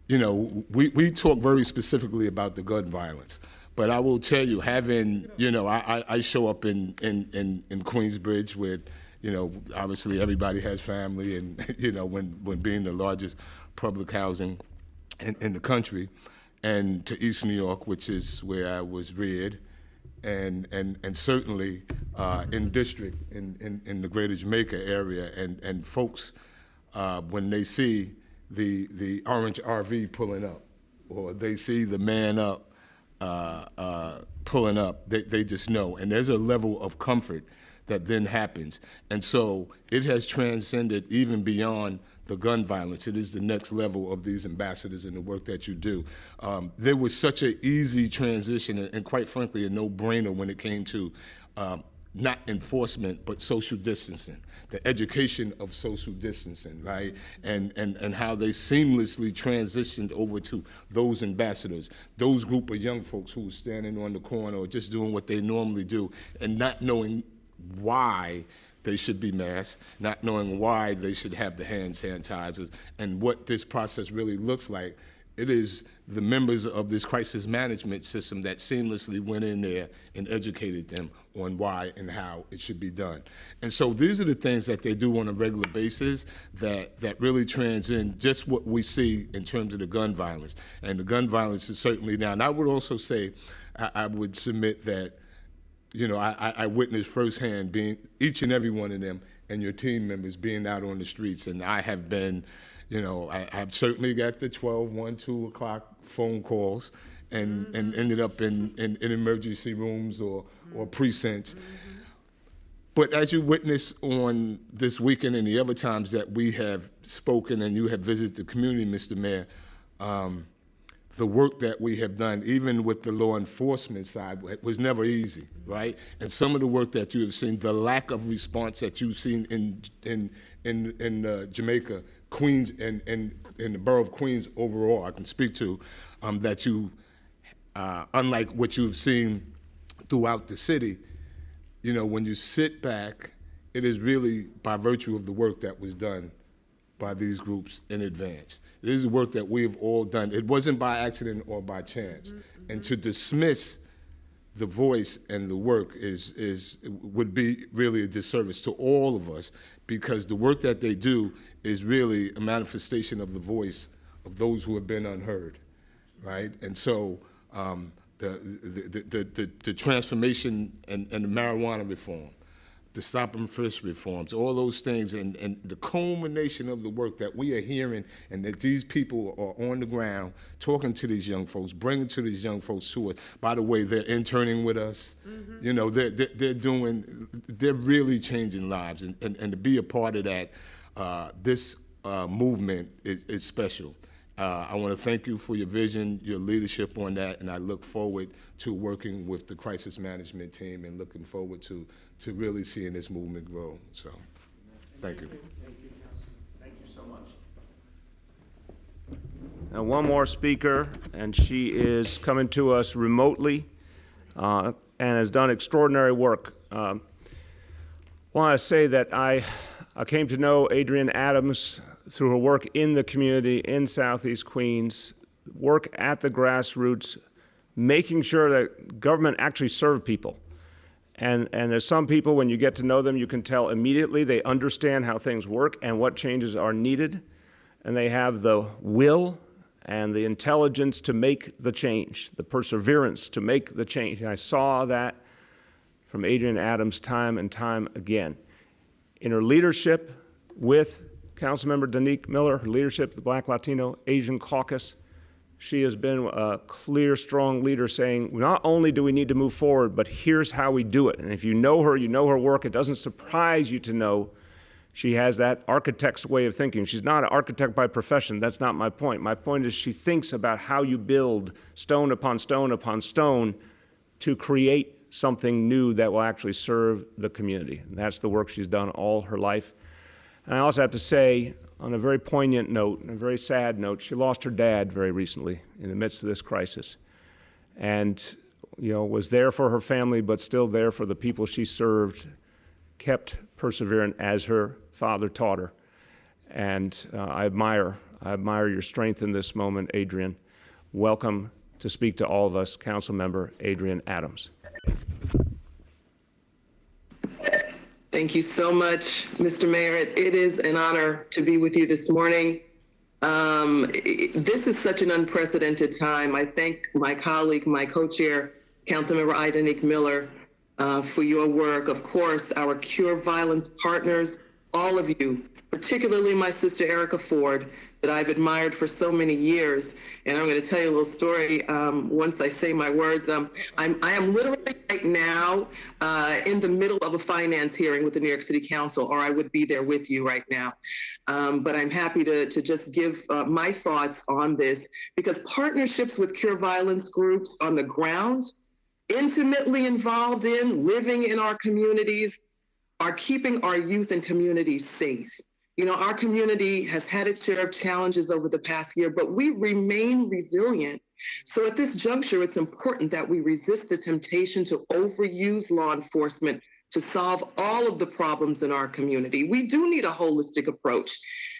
you know, we talk very specifically about the gun violence. But I will tell you, having, you know, I show up in Queensbridge where, you know, obviously everybody has family, and, you know, when being the largest public housing in the country, and to East New York, which is where I was reared, and certainly in district, in the greater Jamaica area, and folks, when they see the orange RV pulling up, or they see the man up pulling up, they just know. And there's a level of comfort that then happens. And so it has transcended even beyond the gun violence. It is the next level of these ambassadors and the work that you do. There was such an easy transition, and quite frankly, a no-brainer when it came to not enforcement, but social distancing, the education of social distancing, right? And how they seamlessly transitioned over to those ambassadors, those group of young folks who were standing on the corner or just doing what they normally do and not knowing why they should be masked, not knowing why they should have the hand sanitizers, and what this process really looks like. It is the members of this crisis management system that seamlessly went in there and educated them on why and how it should be done. And so these are the things that they do on a regular basis that really transcend just what we see in terms of the gun violence. And the gun violence is certainly down. I would also say, I would submit that, you know, I witnessed firsthand being each and every one of them and your team members being out on the streets. And I have been, you know, I've certainly got the 12, 1, 2 o'clock phone calls and ended up in emergency rooms or precincts. But as you witnessed on this weekend and the other times that we have spoken and you have visited the community, Mr. Mayor, the work that we have done, even with the law enforcement side, was never easy, right? And some of the work that you have seen, the lack of response that you've seen in Jamaica, Queens, and in the borough of Queens overall, I can speak to, that you, unlike what you've seen throughout the city, you know, when you sit back, it is really by virtue of the work that was done by these groups in advance. This is the work that we've all done. It wasn't by accident or by chance. And to dismiss the voice and the work would be really a disservice to all of us, because the work that they do is really a manifestation of the voice of those who have been unheard, right? And so the transformation and the marijuana reform, the stop and frisk reforms, all those things, and the culmination of the work that we are hearing, and that these people are on the ground talking to these young folks, bringing to these young folks to it. By the way, they're interning with us. You know, they're really changing lives, and to be a part of that, this movement is special. I want to thank you for your vision, your leadership on that, and I look forward to working with the crisis management team and looking forward to really seeing this movement grow. So, thank you. Thank you, Councilman. Thank you so much. Now, one more speaker, and she is coming to us remotely and has done extraordinary work. I want to say that I came to know Adrienne Adams through her work in the community in Southeast Queens, work at the grassroots, making sure that government actually served people. And there's some people, when you get to know them, you can tell immediately they understand how things work and what changes are needed, and they have the will and the intelligence to make the change, the perseverance to make the change. And I saw that from Adrienne Adams time and time again. In her leadership with Councilmember Miller, her leadership of the Black, Latino, Asian Caucus, she has been a clear, strong leader saying, not only do we need to move forward, but here's how we do it. And if you know her work. It doesn't surprise you to know she has that architect's way of thinking. She's not an architect by profession. That's not my point. My point is she thinks about how you build stone upon stone upon stone to create something new that will actually serve the community. And that's the work she's done all her life. And I also have to say, on a very poignant note, and a very sad note, she lost her dad very recently in the midst of this crisis. And, was there for her family, but still there for the people she served, kept persevering as her father taught her. And I admire your strength in this moment, Adrienne. Welcome to speak to all of us, Councilmember Adrienne Adams. Thank you so much, Mr. Mayor. It is an honor to be with you this morning. This is such an unprecedented time. I thank my colleague, my co-chair, Councilmember Miller, for your work. Of course, our Cure Violence partners, all of you, particularly my sister Erica Ford, that I've admired for so many years. And I'm going to tell you a little story once I say my words. I am literally right now in the middle of a finance hearing with the New York City Council, or I would be there with you right now. But I'm happy to just give my thoughts on this, because partnerships with Cure Violence groups on the ground, intimately involved in living in our communities, are keeping our youth and communities safe. Our community has had its share of challenges over the past year, but we remain resilient. So at this juncture, it's important that we resist the temptation to overuse law enforcement to solve all of the problems in our community. We do need a holistic approach.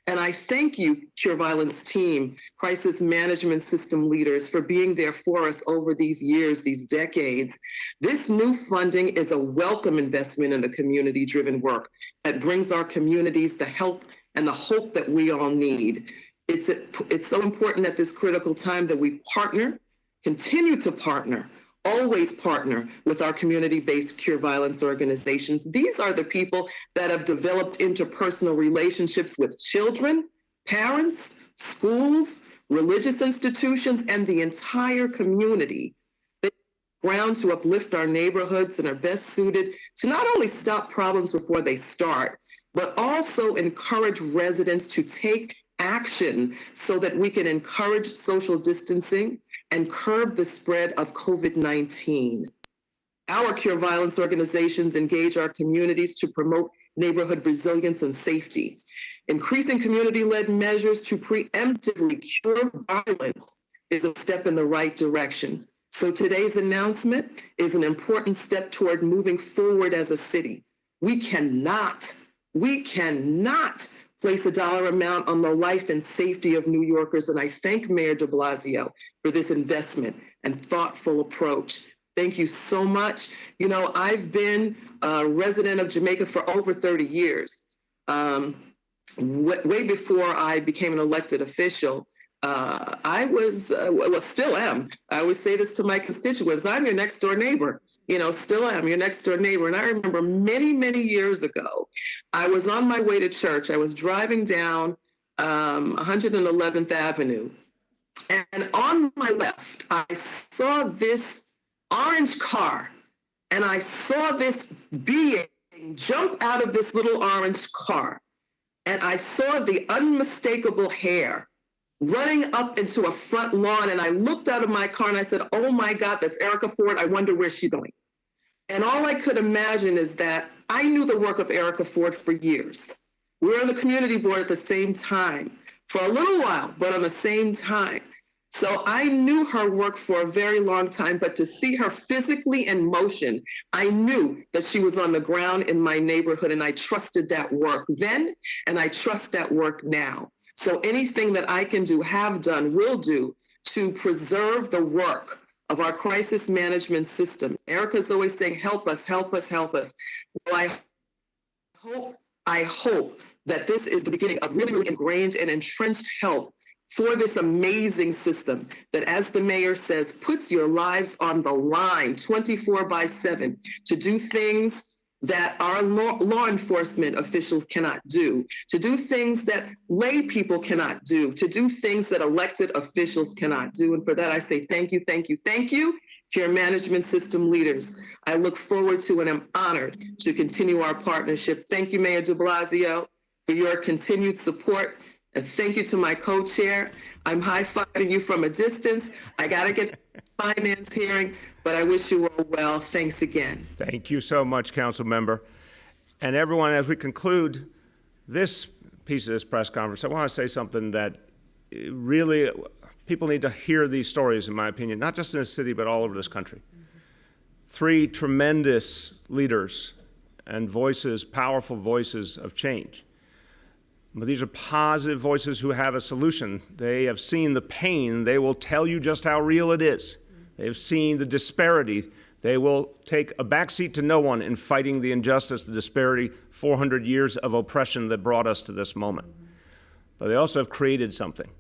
And I thank you, Cure Violence team, crisis management system leaders, for being there for us over these years, these decades. This new funding is a welcome investment in the community-driven work that brings our communities the help and the hope that we all need. It's so important at this critical time that we partner, continue to partner, always partner with our community-based Cure Violence organizations. These are the people that have developed interpersonal relationships with children, parents, schools, religious institutions, and the entire community. They are ground to uplift our neighborhoods and are best suited to not only stop problems before they start, but also encourage residents to take action so that we can encourage social distancing and curb the spread of COVID-19. Our Cure Violence organizations engage our communities to promote neighborhood resilience and safety. Increasing community-led measures to preemptively cure violence is a step in the right direction. So today's announcement is an important step toward moving forward as a city. We cannot place a dollar amount on the life and safety of New Yorkers, and I thank Mayor de Blasio for this investment and thoughtful approach. Thank you so much. I've been a resident of Jamaica for over 30 years. Way before I became an elected official, I was, still am. I always say this to my constituents, I'm your next door neighbor. you know, still am, your next door neighbor. And I remember many, many years ago, I was on my way to church. I was driving down 111th Avenue. And on my left, I saw this orange car, and I saw this being jump out of this little orange car. And I saw the unmistakable hair running up into a front lawn. And I looked out of my car and I said, oh my God, that's Erica Ford. I wonder where she's going. And all I could imagine is that I knew the work of Erica Ford for years. We were on the community board at the same time for a little while, but on the same time. So I knew her work for a very long time, but to see her physically in motion, I knew that she was on the ground in my neighborhood, and I trusted that work then, and I trust that work now. So anything that I can do, have done, will do to preserve the work of our crisis management system. Erica's always saying, help us, help us, help us. Well, I hope that this is the beginning of really, really ingrained and entrenched help for this amazing system that, as the mayor says, puts your lives on the line 24/7 to do things that our law enforcement officials cannot do, to do things that lay people cannot do, to do things that elected officials cannot do. And for that, I say thank you, thank you, thank you to your management system leaders. I look forward to and am honored to continue our partnership. Thank you, Mayor de Blasio, for your continued support. And thank you to my co-chair. I'm high-fiving you from a distance. I got to get finance hearing, but I wish you all well. Thanks again. Thank you so much, Council Member. And everyone, as we conclude this piece of this press conference, I want to say something that really people need to hear these stories, in my opinion, not just in this city, but all over this country. Three tremendous leaders and voices, powerful voices of change. But these are positive voices who have a solution. They have seen the pain. They will tell you just how real it is. They have seen the disparity. They will take a backseat to no one in fighting the injustice, the disparity, 400 years of oppression that brought us to this moment. But they also have created something.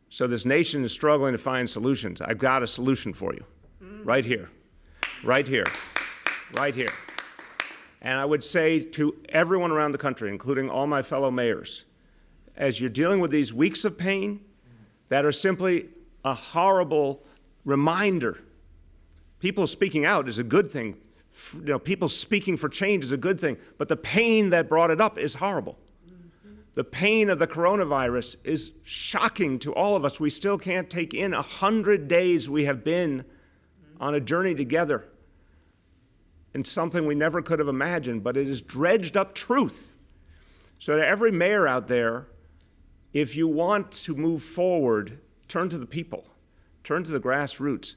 So this nation is struggling to find solutions. I've got a solution for you, right here, right here, right here. And I would say to everyone around the country, including all my fellow mayors, as you're dealing with these weeks of pain that are simply a horrible reminder, people speaking out is a good thing. You know, people speaking for change is a good thing, but the pain that brought it up is horrible. The pain of the coronavirus is shocking to all of us. We still can't take in 100 days we have been on a journey together. And something we never could have imagined, but it is dredged up truth. So to every mayor out there, if you want to move forward, turn to the people, turn to the grassroots,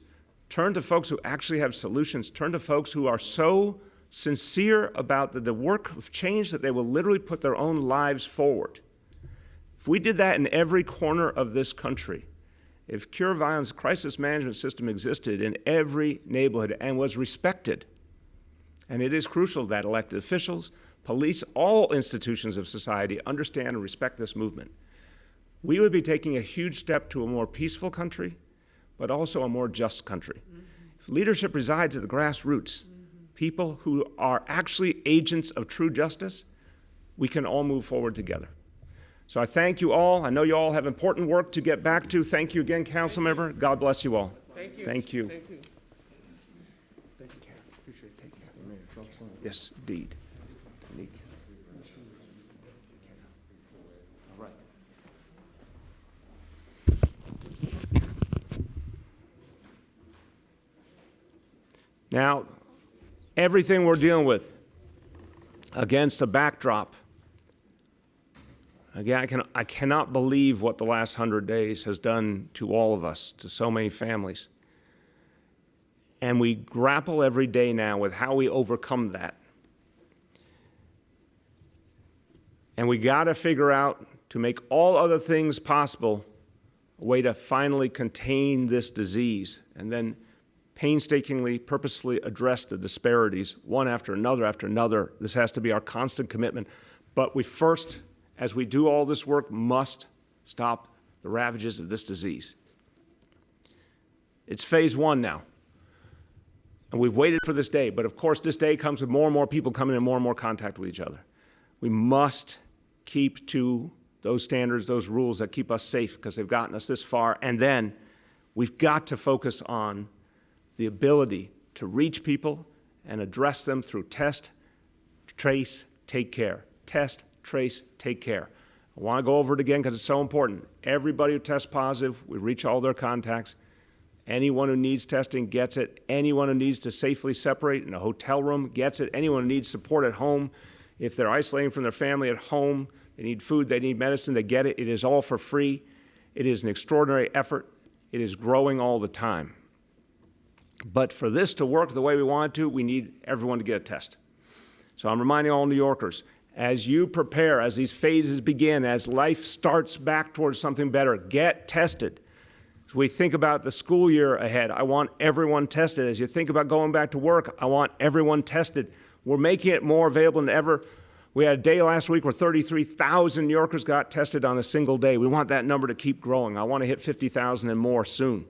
turn to folks who actually have solutions, turn to folks who are so sincere about the work of change that they will literally put their own lives forward. If we did that in every corner of this country, if Cure Violence crisis management system existed in every neighborhood and was respected, and it is crucial that elected officials, police, all institutions of society understand and respect this movement, we would be taking a huge step to a more peaceful country, but also a more just country. If leadership resides at the grassroots, people who are actually agents of true justice, we can all move forward together. So I thank you all. I know you all have important work to get back to. Thank you again, Councilmember. God bless you all. Thank you. Thank you. Thank you. Yes, indeed. Unique. All right. Now, everything we're dealing with against a backdrop, again, I cannot believe what the last 100 days has done to all of us, to so many families. And we grapple every day now with how we overcome that. And we got to figure out, to make all other things possible, a way to finally contain this disease and then painstakingly, purposefully address the disparities one after another after another. This has to be our constant commitment. But we first, as we do all this work, must stop the ravages of this disease. It's phase one now. And we've waited for this day, but of course this day comes with more and more people coming in more and more contact with each other. We must keep to those standards, those rules that keep us safe because they've gotten us this far. And then we've got to focus on the ability to reach people and address them through test, trace, take care. Test, trace, take care. I want to go over it again because it's so important. Everybody who tests positive, we reach all their contacts. Anyone who needs testing gets it. Anyone who needs to safely separate in a hotel room gets it. Anyone who needs support at home, if they're isolating from their family at home, they need food, they need medicine, they get it. It is all for free. It is an extraordinary effort. It is growing all the time. But for this to work the way we want it to, we need everyone to get a test. So I'm reminding all New Yorkers, as you prepare, as these phases begin, as life starts back towards something better, get tested. As we think about the school year ahead, I want everyone tested. As you think about going back to work, I want everyone tested. We're making it more available than ever. We had a day last week where 33,000 New Yorkers got tested on a single day. We want that number to keep growing. I want to hit 50,000 and more soon.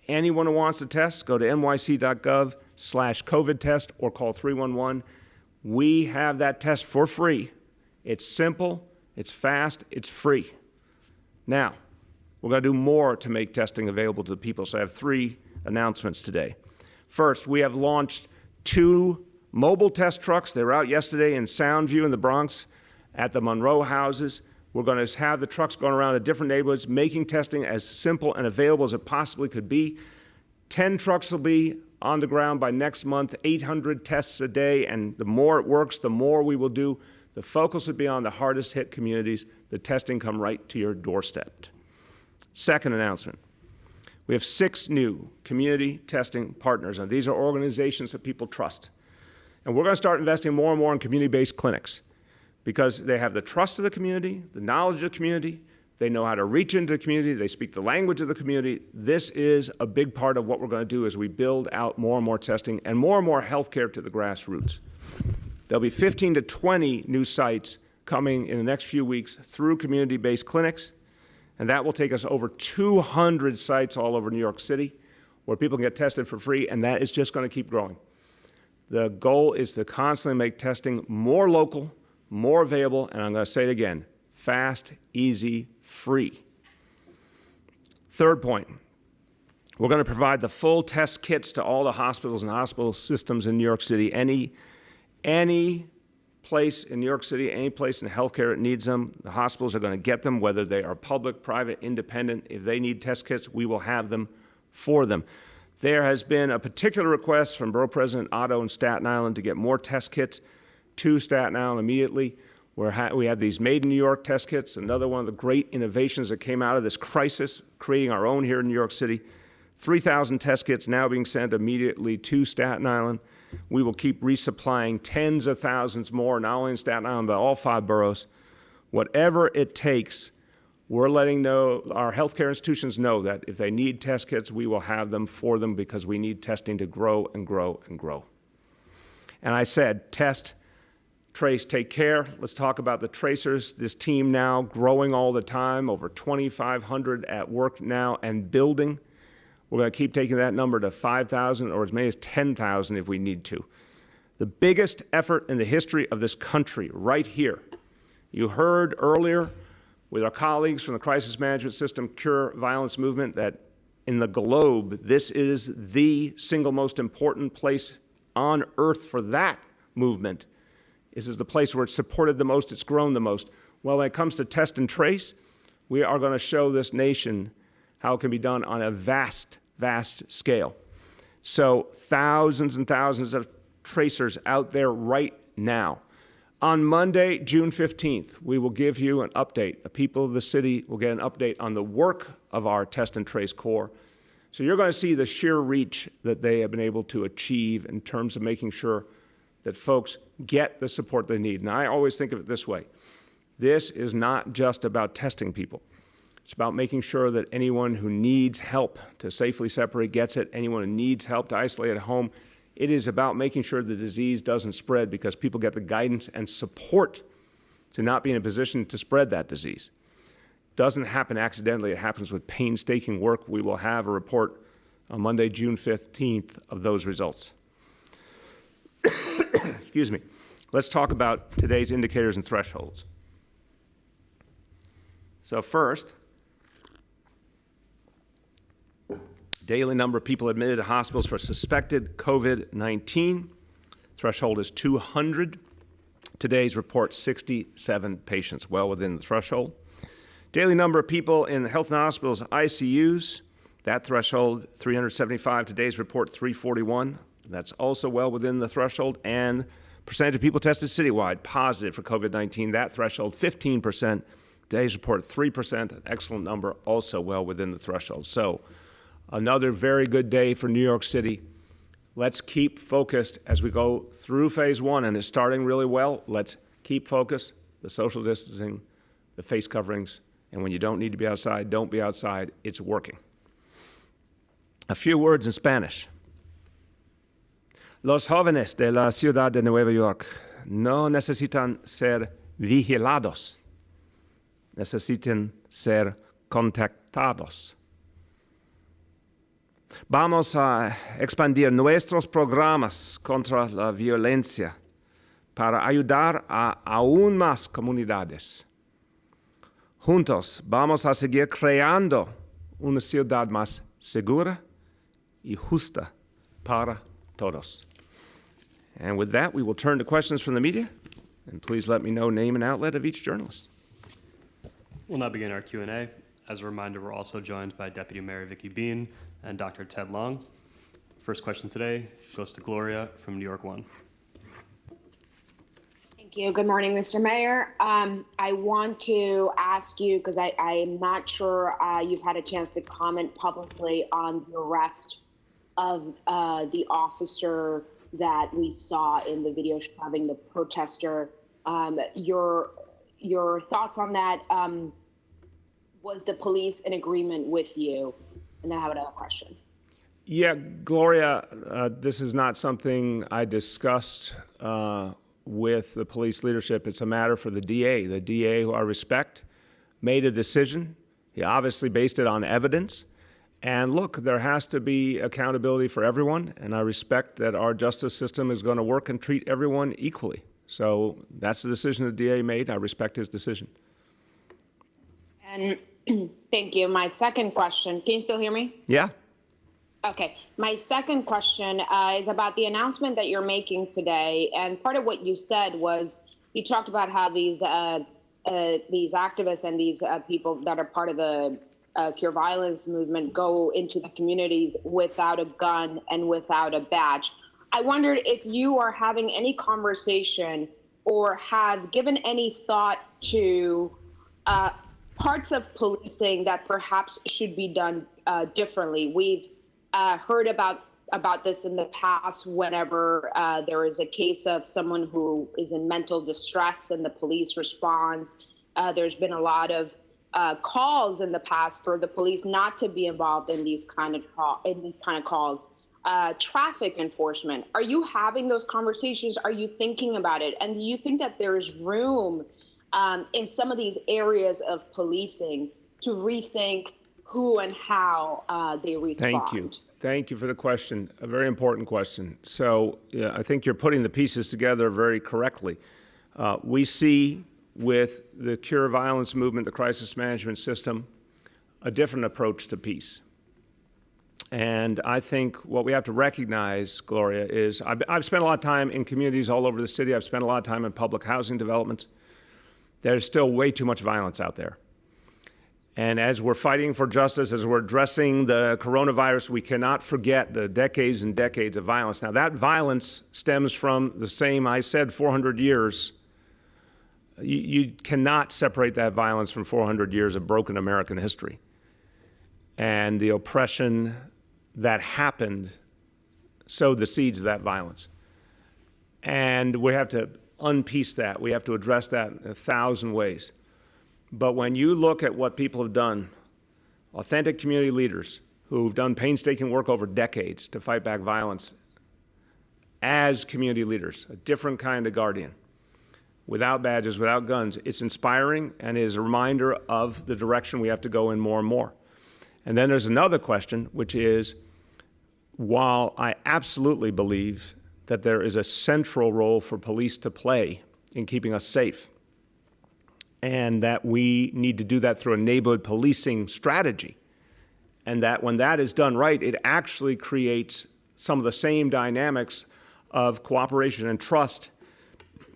Anyone who wants to test, go to nyc.gov/COVID test or call 311. We have that test for free. It's simple, it's fast, it's free. Now, we're going to do more to make testing available to the people, so I have 3 announcements today. First, we have launched 2 mobile test trucks. They were out yesterday in Soundview in the Bronx at the Monroe houses. We're going to have the trucks going around to different neighborhoods, making testing as simple and available as it possibly could be. 10 trucks will be on the ground by next month, 800 tests a day, and the more it works, the more we will do. The focus will be on the hardest hit communities. The testing come right to your doorstep. Second announcement, we have 6 new community testing partners, and these are organizations that people trust. And we're going to start investing more and more in community-based clinics because they have the trust of the community, the knowledge of the community, they know how to reach into the community, they speak the language of the community. This is a big part of what we're going to do as we build out more and more testing and more healthcare to the grassroots. There'll be 15 to 20 new sites coming in the next few weeks through community-based clinics, and that will take us over 200 sites all over New York City where people can get tested for free, and that is just going to keep growing. The goal is to constantly make testing more local, more available, and I'm going to say it again, fast, easy, free. Third point, we're going to provide the full test kits to all the hospitals and hospital systems in New York City. Any place in New York City, any place in healthcare that needs them, the hospitals are going to get them, whether they are public, private, independent. If they need test kits, we will have them for them. There has been a particular request from Borough President Otto in Staten Island to get more test kits to Staten Island immediately. We have these Made in New York test kits, another one of the great innovations that came out of this crisis, creating our own here in New York City. 3,000 test kits now being sent immediately to Staten Island. We will keep resupplying tens of thousands more, not only in Staten Island, but all 5 boroughs. Whatever it takes, we're letting our healthcare institutions know that if they need test kits, we will have them for them because we need testing to grow and grow and grow. And I said, test, trace, take care. Let's talk about the tracers. This team now growing all the time, over 2,500 at work now and building. We're going to keep taking that number to 5,000 or as many as 10,000 if we need to. The biggest effort in the history of this country right here. You heard earlier with our colleagues from the Crisis Management System Cure Violence Movement that in the globe, this is the single most important place on earth for that movement. This is the place where it's supported the most, it's grown the most. Well, when it comes to test and trace, we are going to show this nation how it can be done on a vast, vast scale. So thousands and thousands of tracers out there right now. On Monday, June 15th, we will give you an update. The people of the city will get an update on the work of our Test and Trace Corps. So you're going to see the sheer reach that they have been able to achieve in terms of making sure that folks get the support they need. And I always think of it this way. This is not just about testing people. It's about making sure that anyone who needs help to safely separate gets it. Anyone who needs help to isolate at home. It is about making sure the disease doesn't spread because people get the guidance and support to not be in a position to spread that disease. It doesn't happen accidentally. It happens with painstaking work. We will have a report on Monday, June 15th of those results. Excuse me. Let's talk about today's indicators and thresholds. So first, daily number of people admitted to hospitals for suspected COVID-19. Threshold is 200. Today's report, 67 patients, well within the threshold. Daily number of people in health and hospitals ICUs, that threshold, 375. Today's report, 341. That's also well within the threshold. And percentage of people tested citywide positive for COVID-19, that threshold, 15%. Today's report, 3%, an excellent number, also well within the threshold. So another very good day for New York City. Let's keep focused as we go through phase one, and it's starting really well. Let's keep focused, the social distancing, the face coverings, and when you don't need to be outside, don't be outside. It's working. A few words in Spanish. Los jóvenes de la ciudad de Nueva York no necesitan ser vigilados. Necesitan ser contactados. Vamos a expandir nuestros programas contra la violencia para ayudar a aún más comunidades. Juntos vamos a seguir creando una ciudad más segura y justa para todos. And with that, we will turn to questions from the media. And please let me know name and outlet of each journalist. We'll now begin our Q&A. As a reminder, we're also joined by Deputy Mayor Vicky Bain and Dr. Ted Long. First question today goes to Gloria from New York One. Thank you. Good morning, Mr. Mayor. I want to ask you, because I'm not sure you've had a chance to comment publicly on the arrest of the officer that we saw in the video showing the protester. Your thoughts on that? Was the police in agreement with you? And then I have another question. Yeah, Gloria, this is not something I discussed with the police leadership. It's a matter for the DA. The DA, who I respect, made a decision. He obviously based it on evidence. And look, there has to be accountability for everyone, and I respect that our justice system is going to work and treat everyone equally. So that's the decision the DA made. I respect his decision. And thank you. My second question, can you still hear me? Yeah. Okay. My second question is about the announcement that you're making today. And part of what you said was you talked about how these activists and these people that are part of the Cure Violence movement go into the communities without a gun and without a badge. I wondered if you are having any conversation or have given any thought to parts of policing that perhaps should be done differently. We've heard about this in the past whenever there is a case of someone who is in mental distress and the police responds. There's been a lot of calls in the past for the police not to be involved in these kind of calls. Traffic enforcement. Are you having those conversations? Are you thinking about it? And do you think that there is room in some of these areas of policing to rethink who and how they respond? Thank you. Thank you for the question. A very important question. So yeah, I think you're putting the pieces together very correctly. We see with the Cure Violence movement, the crisis management system, a different approach to peace. And I think what we have to recognize, Gloria, is I've spent a lot of time in communities all over the city. I've spent a lot of time in public housing developments. There's still way too much violence out there. And as we're fighting for justice, as we're addressing the coronavirus, we cannot forget the decades and decades of violence. Now, that violence stems from the same, I said, 400 years. You cannot separate that violence from 400 years of broken American history. And the oppression that happened sowed the seeds of that violence. And we have to unpiece that. We have to address that in 1,000 ways. But when you look at what people have done, authentic community leaders who've done painstaking work over decades to fight back violence as community leaders, a different kind of guardian, without badges, without guns, it's inspiring and is a reminder of the direction we have to go in more and more. And then there's another question, which is, while I absolutely believe that there is a central role for police to play in keeping us safe, and that we need to do that through a neighborhood policing strategy. And that when that is done right, it actually creates some of the same dynamics of cooperation and trust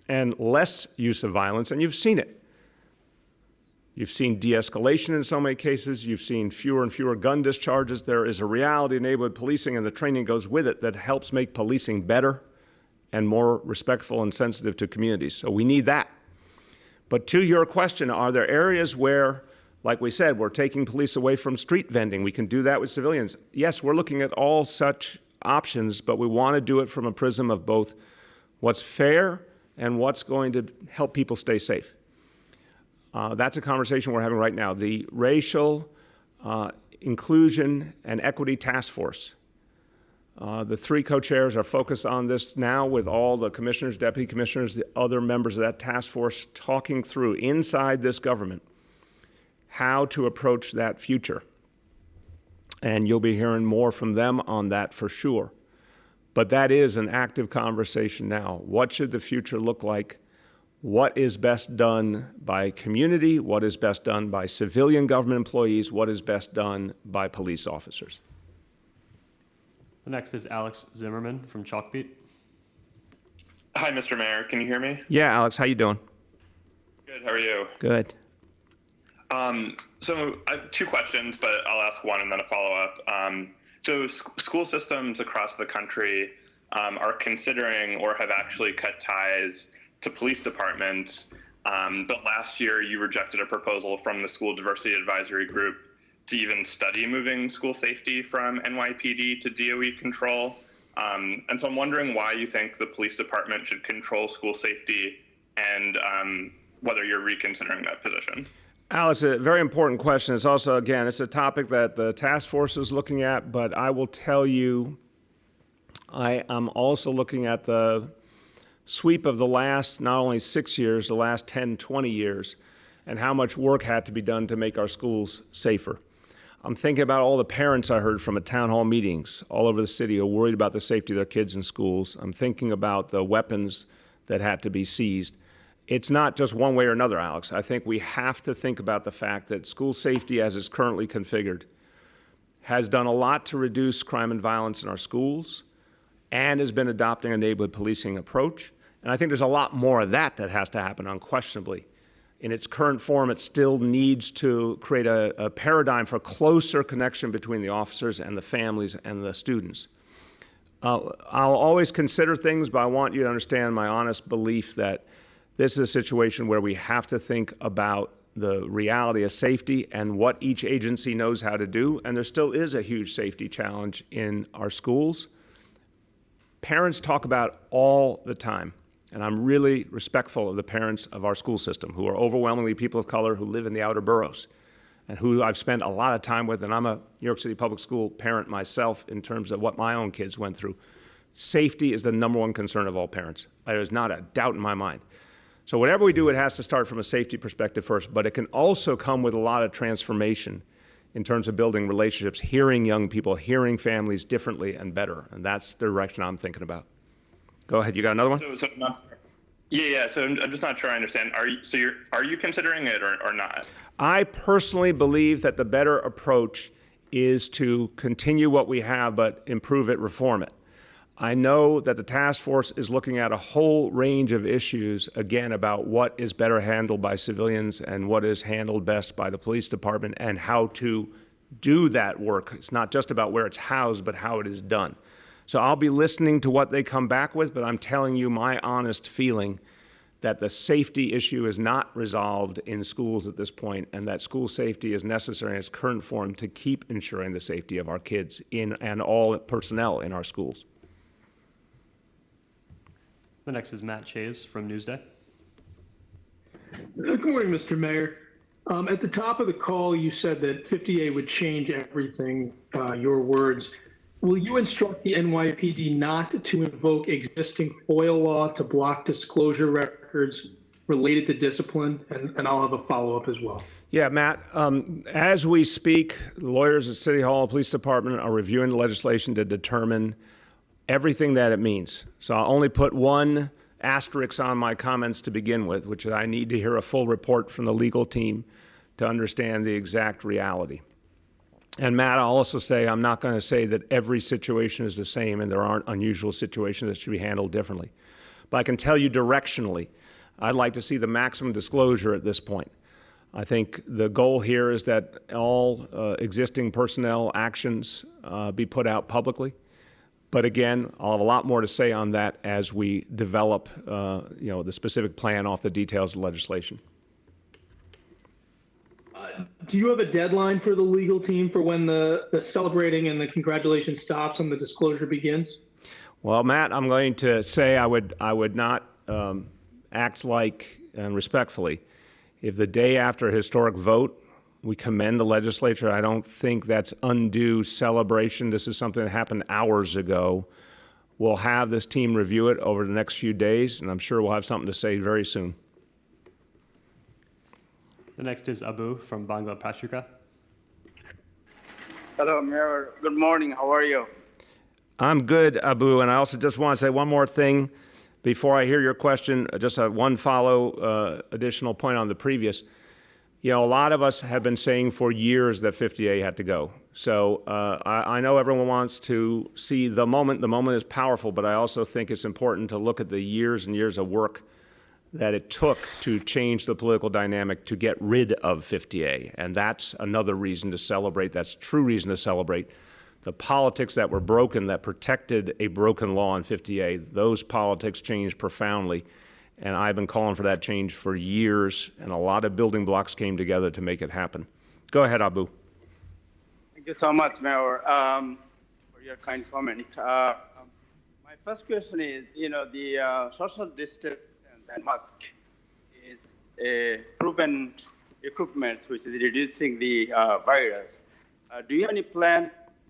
and less use of violence, and you've seen it. You've seen de-escalation in so many cases. You've seen fewer and fewer gun discharges. There is a reality in neighborhood policing, and the training goes with it, that helps make policing better and more respectful and sensitive to communities. So we need that. But to your question, are there areas where, like we said, we're taking police away from street vending? We can do that with civilians. Yes, we're looking at all such options, but we want to do it from a prism of both what's fair and what's going to help people stay safe. That's a conversation we're having right now. The Racial Inclusion and Equity Task Force. The three co-chairs are focused on this now with all the commissioners, deputy commissioners, the other members of that task force talking through inside this government how to approach that future. And you'll be hearing more from them on that for sure. But that is an active conversation now. What should the future look like? What is best done by community? What is best done by civilian government employees? What is best done by police officers? The next is Alex Zimmerman from Chalkbeat. Hi, Mr. Mayor. Can you hear me? Yeah, Alex, how you doing? Good. How are you? Good. So I have two questions, but I'll ask one and then a follow-up. So school systems across the country are considering or have actually cut ties to police departments. But last year you rejected a proposal from the School Diversity Advisory Group to even study moving school safety from NYPD to DOE control. And so I'm wondering why you think the police department should control school safety and whether you're reconsidering that position. Alex, a very important question. It's also, again, it's a topic that the task force is looking at, but I will tell you, I am also looking at the sweep of the last, not only 6 years, the last 10, 20 years, and how much work had to be done to make our schools safer. I'm thinking about all the parents I heard from at town hall meetings all over the city who are worried about the safety of their kids in schools. I'm thinking about the weapons that had to be seized. It's not just one way or another, Alex. I think we have to think about the fact that school safety, as it's currently configured, has done a lot to reduce crime and violence in our schools and has been adopting a neighborhood policing approach. And I think there's a lot more of that that has to happen, unquestionably. In its current form, it still needs to create a paradigm for closer connection between the officers and the families and the students. I'll always consider things, but I want you to understand my honest belief that this is a situation where we have to think about the reality of safety and what each agency knows how to do, and there still is a huge safety challenge in our schools. Parents talk about all the time, and I'm really respectful of the parents of our school system, who are overwhelmingly people of color who live in the outer boroughs, and who I've spent a lot of time with, and I'm a New York City public school parent myself in terms of what my own kids went through. Safety is the number one concern of all parents. There's not a doubt in my mind. So whatever we do, it has to start from a safety perspective first, but it can also come with a lot of transformation in terms of building relationships, hearing young people, hearing families differently and better, and that's the direction I'm thinking about. Go ahead, you got another one? So I'm just not sure I understand. Are you considering it or not? I personally believe that the better approach is to continue what we have, but improve it, reform it. I know that the task force is looking at a whole range of issues, again, about what is better handled by civilians and what is handled best by the police department and how to do that work. It's not just about where it's housed, but how it is done. So I'll be listening to what they come back with, but I'm telling you my honest feeling that the safety issue is not resolved in schools at this point, and that school safety is necessary in its current form to keep ensuring the safety of our kids and all personnel in our schools. The next is Matt Chase from Newsday. Good morning, Mr. Mayor. At the top of the call, you said that 50A would change everything, your words. Will you instruct the NYPD not to invoke existing FOIA law to block disclosure records related to discipline? And I'll have a follow-up as well. Yeah, Matt, as we speak, lawyers at City Hall, Police Department are reviewing the legislation to determine everything that it means. So I'll only put one asterisk on my comments to begin with, which is I need to hear a full report from the legal team to understand the exact reality. And Matt, I'll also say I'm not going to say that every situation is the same and there aren't unusual situations that should be handled differently. But I can tell you directionally, I'd like to see the maximum disclosure at this point. I think the goal here is that all existing personnel actions be put out publicly. But again, I'll have a lot more to say on that as we develop the specific plan off the details of legislation. Do you have a deadline for the legal team for when the celebrating and the congratulations stops and the disclosure begins? Well, Matt, I'm going to say I would not act like, and respectfully, if the day after a historic vote we commend the legislature, I don't think that's undue celebration. This is something that happened hours ago. We'll have this team review it over the next few days, and I'm sure we'll have something to say very soon. The next is Abu from Bangla Patrika. Hello, Mayor. Good morning. How are you? I'm good, Abu, and I also just want to say one more thing before I hear your question, just one additional point on the previous. You know, a lot of us have been saying for years that 50A had to go. So I know everyone wants to see the moment. The moment is powerful, but I also think it's important to look at the years and years of work that it took to change the political dynamic to get rid of 50A. And that's another reason to celebrate. That's true reason to celebrate. The politics that were broken, that protected a broken law in 50A, those politics changed profoundly. And I've been calling for that change for years, and a lot of building blocks came together to make it happen. Go ahead, Abu. Thank you so much, Mayor, for your kind comment. My first question is, the social distance and mask is a proven equipment which is reducing the virus. Do you have any plan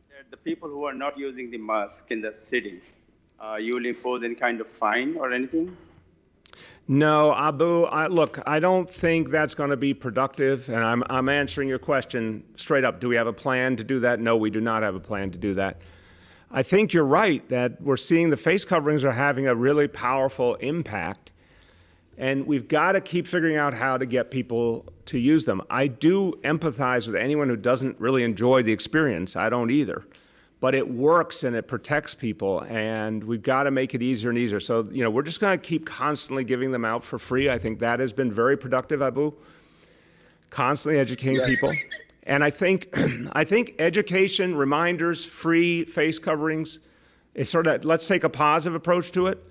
that the people who are not using the mask in the city, you will impose any kind of fine or anything? No, Abu, look, I don't think that's going to be productive, and I'm answering your question straight up. Do we have a plan to do that? No, we do not have a plan to do that. I think you're right that we're seeing the face coverings are having a really powerful impact, and we've got to keep figuring out how to get people to use them. I do empathize with anyone who doesn't really enjoy the experience. I don't either. But it works and it protects people, and we've got to make it easier and easier. So, we're just going to keep constantly giving them out for free. I think that has been very productive, Abu, constantly educating people. And I think education, reminders, free face coverings, it's sort of, let's take a positive approach to it.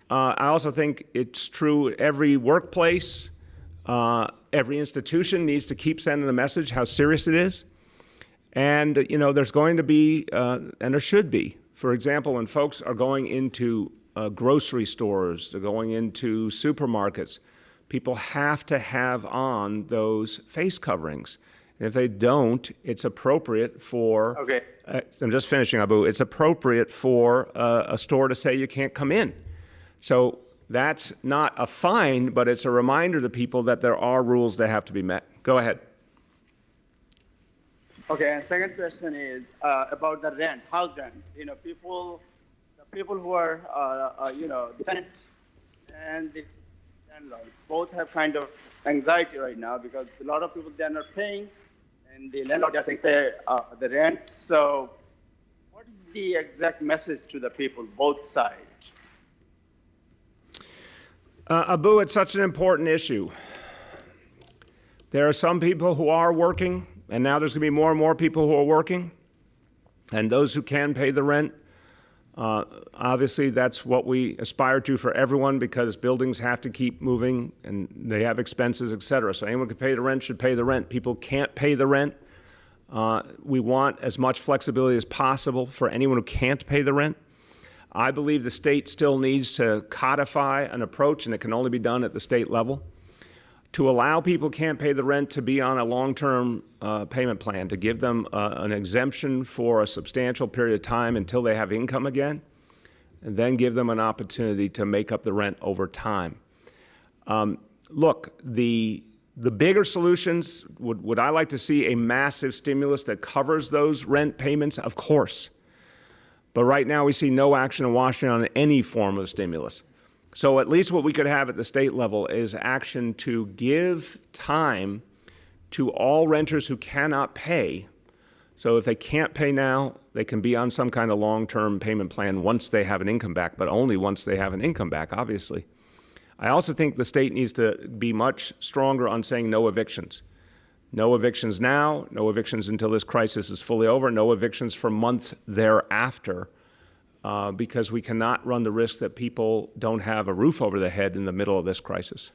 I also think it's true every workplace, every institution needs to keep sending the message how serious it is. And, there's going to be, and there should be, for example, when folks are going into grocery stores, they're going into supermarkets, people have to have on those face coverings. And if they don't, it's appropriate for, okay. I'm just finishing, Abu, it's appropriate for a store to say you can't come in. So that's not a fine, but it's a reminder to people that there are rules that have to be met. Go ahead. Okay, and second question is about the rent, house rent. The people who are, the tenant and the landlord both have kind of anxiety right now because a lot of people, they're not paying and the landlord doesn't pay the rent. So what is the exact message to the people, both sides? Abu, it's such an important issue. There are some people who are working, and now there's going to be more and more people who are working, and those who can pay the rent. Obviously, that's what we aspire to for everyone because buildings have to keep moving and they have expenses, et cetera. So anyone who can pay the rent should pay the rent. People can't pay the rent. We want as much flexibility as possible for anyone who can't pay the rent. I believe the state still needs to codify an approach, and it can only be done at the state level, to allow people who can't pay the rent to be on a long-term payment plan, to give them an exemption for a substantial period of time until they have income again, and then give them an opportunity to make up the rent over time. Look, the bigger solutions, would I like to see a massive stimulus that covers those rent payments? Of course. But right now we see no action in Washington on any form of stimulus. So at least what we could have at the state level is action to give time to all renters who cannot pay. So if they can't pay now, they can be on some kind of long-term payment plan once they have an income back, but only once they have an income back, obviously. I also think the state needs to be much stronger on saying no evictions. No evictions now, no evictions until this crisis is fully over, no evictions for months thereafter, because we cannot run the risk that people don't have a roof over their head in the middle of this crisis.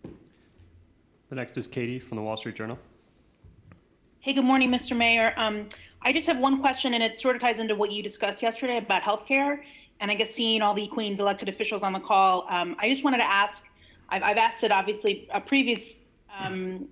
The next is Katie from the Wall Street Journal. Hey, good morning, Mr. Mayor. I just have one question, and it sort of ties into what you discussed yesterday about healthcare, and I guess seeing all the Queens elected officials on the call. I just wanted to ask, I've asked it obviously previous,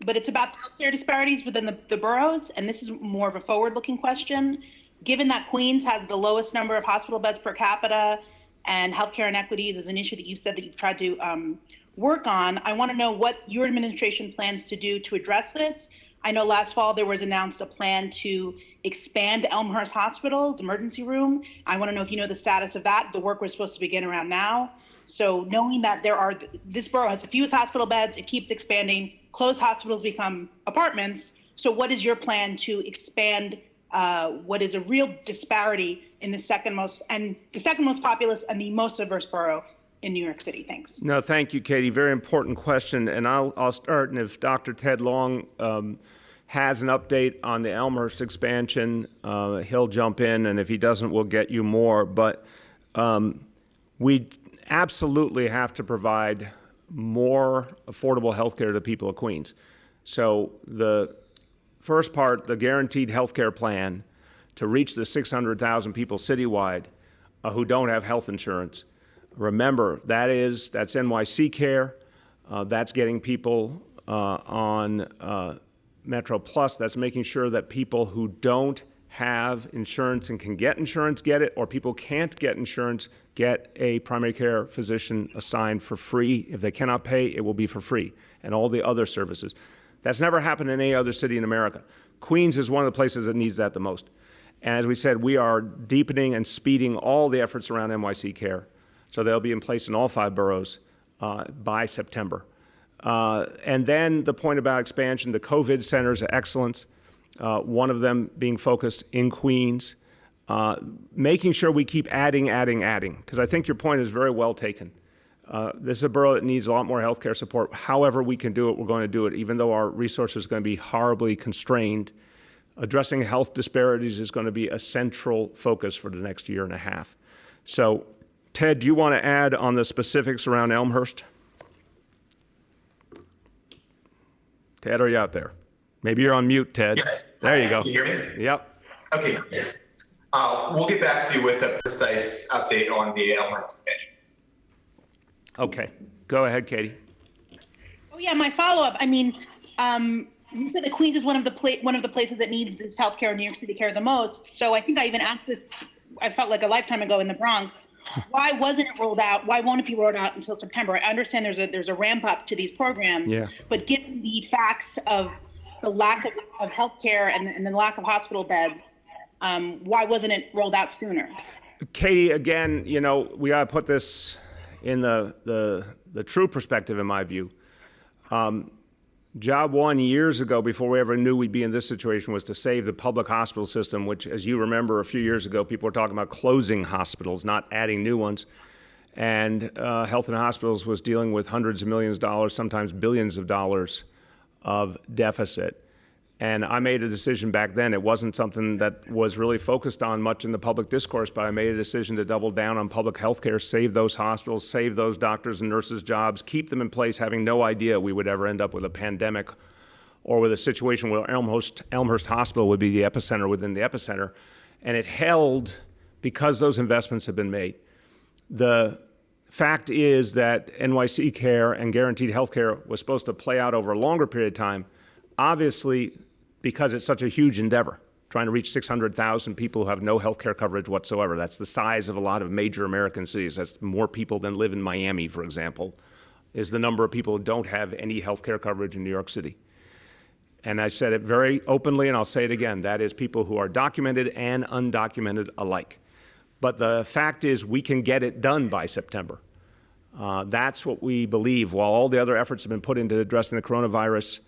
but it's about healthcare disparities within the boroughs, and this is more of a forward-looking question. Given that Queens has the lowest number of hospital beds per capita, and healthcare inequities is an issue that you've said that you've tried to work on, I want to know what your administration plans to do to address this. I know last fall there was announced a plan to expand Elmhurst Hospital's emergency room. I want to know if you know the status of that. The work was supposed to begin around now. So knowing that this borough has the fewest hospital beds, it keeps expanding, closed hospitals become apartments. So what is your plan to expand what is a real disparity in the second most populous and the most diverse borough in New York City? Thanks. No, thank you, Katie. Very important question. And I'll start, and if Dr. Ted Long has an update on the Elmhurst expansion, he'll jump in, and if he doesn't, we'll get you more. But we absolutely have to provide more affordable health care to people of Queens. So the first part, the guaranteed health care plan to reach the 600,000 people citywide who don't have health insurance. Remember, that's NYC Care, that's getting people on Metro Plus, that's making sure that people who don't have insurance and can get insurance get it, or people can't get insurance get a primary care physician assigned for free. If they cannot pay, it will be for free, and all the other services. That's never happened in any other city in America. Queens is one of the places that needs that the most. And as we said, we are deepening and speeding all the efforts around NYC Care. So they'll be in place in all 5 boroughs by September. And then the point about expansion, the COVID centers of excellence, one of them being focused in Queens, making sure we keep adding, because I think your point is very well taken. This is a borough that needs a lot more healthcare support. However we can do it, we're going to do it, even though our resources are going to be horribly constrained. Addressing health disparities is going to be a central focus for the next year and a half. So, Ted, do you want to add on the specifics around Elmhurst? Ted, are you out there? Maybe you're on mute, Ted. Yes. There you go. Can you hear me? Yep. Okay, yes. We'll get back to you with a precise update on the Elmhurst expansion. Okay. Go ahead, Katie. Oh yeah, my follow-up. I mean, you said that Queens is one of the places that needs this healthcare, New York City care the most. So I think I even asked this, I felt like a lifetime ago in the Bronx. Why wasn't it rolled out? Why won't it be rolled out until September? I understand there's a ramp up to these programs, but given the facts of the lack of healthcare and the lack of hospital beds, why wasn't it rolled out sooner? Katie, again, we got to put this in the true perspective, in my view. Job one years ago, before we ever knew we'd be in this situation, was to save the public hospital system, which, as you remember, a few years ago, people were talking about closing hospitals, not adding new ones. And Health and Hospitals was dealing with hundreds of millions of dollars, sometimes billions of dollars of deficit. And I made a decision back then. It wasn't something that was really focused on much in the public discourse, but I made a decision to double down on public health care, save those hospitals, save those doctors and nurses' jobs, keep them in place, having no idea we would ever end up with a pandemic or with a situation where Elmhurst Hospital would be the epicenter within the epicenter. And it held because those investments have been made. The fact is that NYC Care and guaranteed health care was supposed to play out over a longer period of time. Obviously, because it's such a huge endeavor, trying to reach 600,000 people who have no health care coverage whatsoever. That's the size of a lot of major American cities. That's more people than live in Miami, for example, is the number of people who don't have any health care coverage in New York City. And I said it very openly, and I'll say it again. That is people who are documented and undocumented alike. But the fact is we can get it done by September. That's what we believe. While all the other efforts have been put into addressing the coronavirus,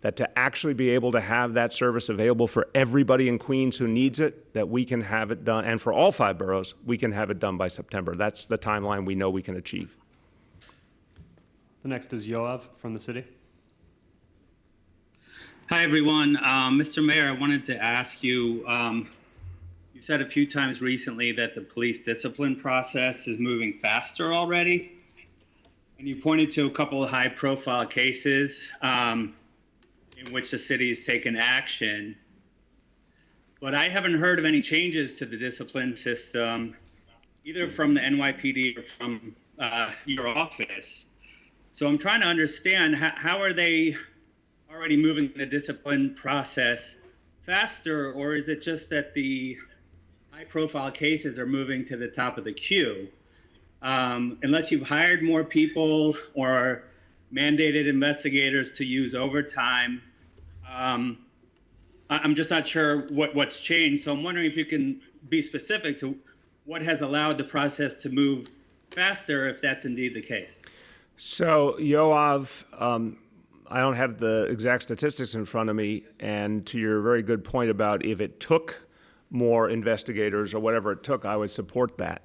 that to actually be able to have that service available for everybody in Queens who needs it, that we can have it done, and for all 5 boroughs, we can have it done by September. That's the timeline we know we can achieve. The next is Yoav from the city. Hi, everyone. Mr. Mayor, I wanted to ask you, you said a few times recently that the police discipline process is moving faster already. And you pointed to a couple of high-profile cases in which the city has taken action. But I haven't heard of any changes to the discipline system, either from the NYPD or from your office. So I'm trying to understand, how are they already moving the discipline process faster, or is it just that the high-profile cases are moving to the top of the queue? Unless you've hired more people or mandated investigators to use overtime, I'm just not sure what's changed. So I'm wondering if you can be specific to what has allowed the process to move faster, if that's indeed the case. So, Yoav, I don't have the exact statistics in front of me, and to your very good point about if it took more investigators or whatever it took, I would support that.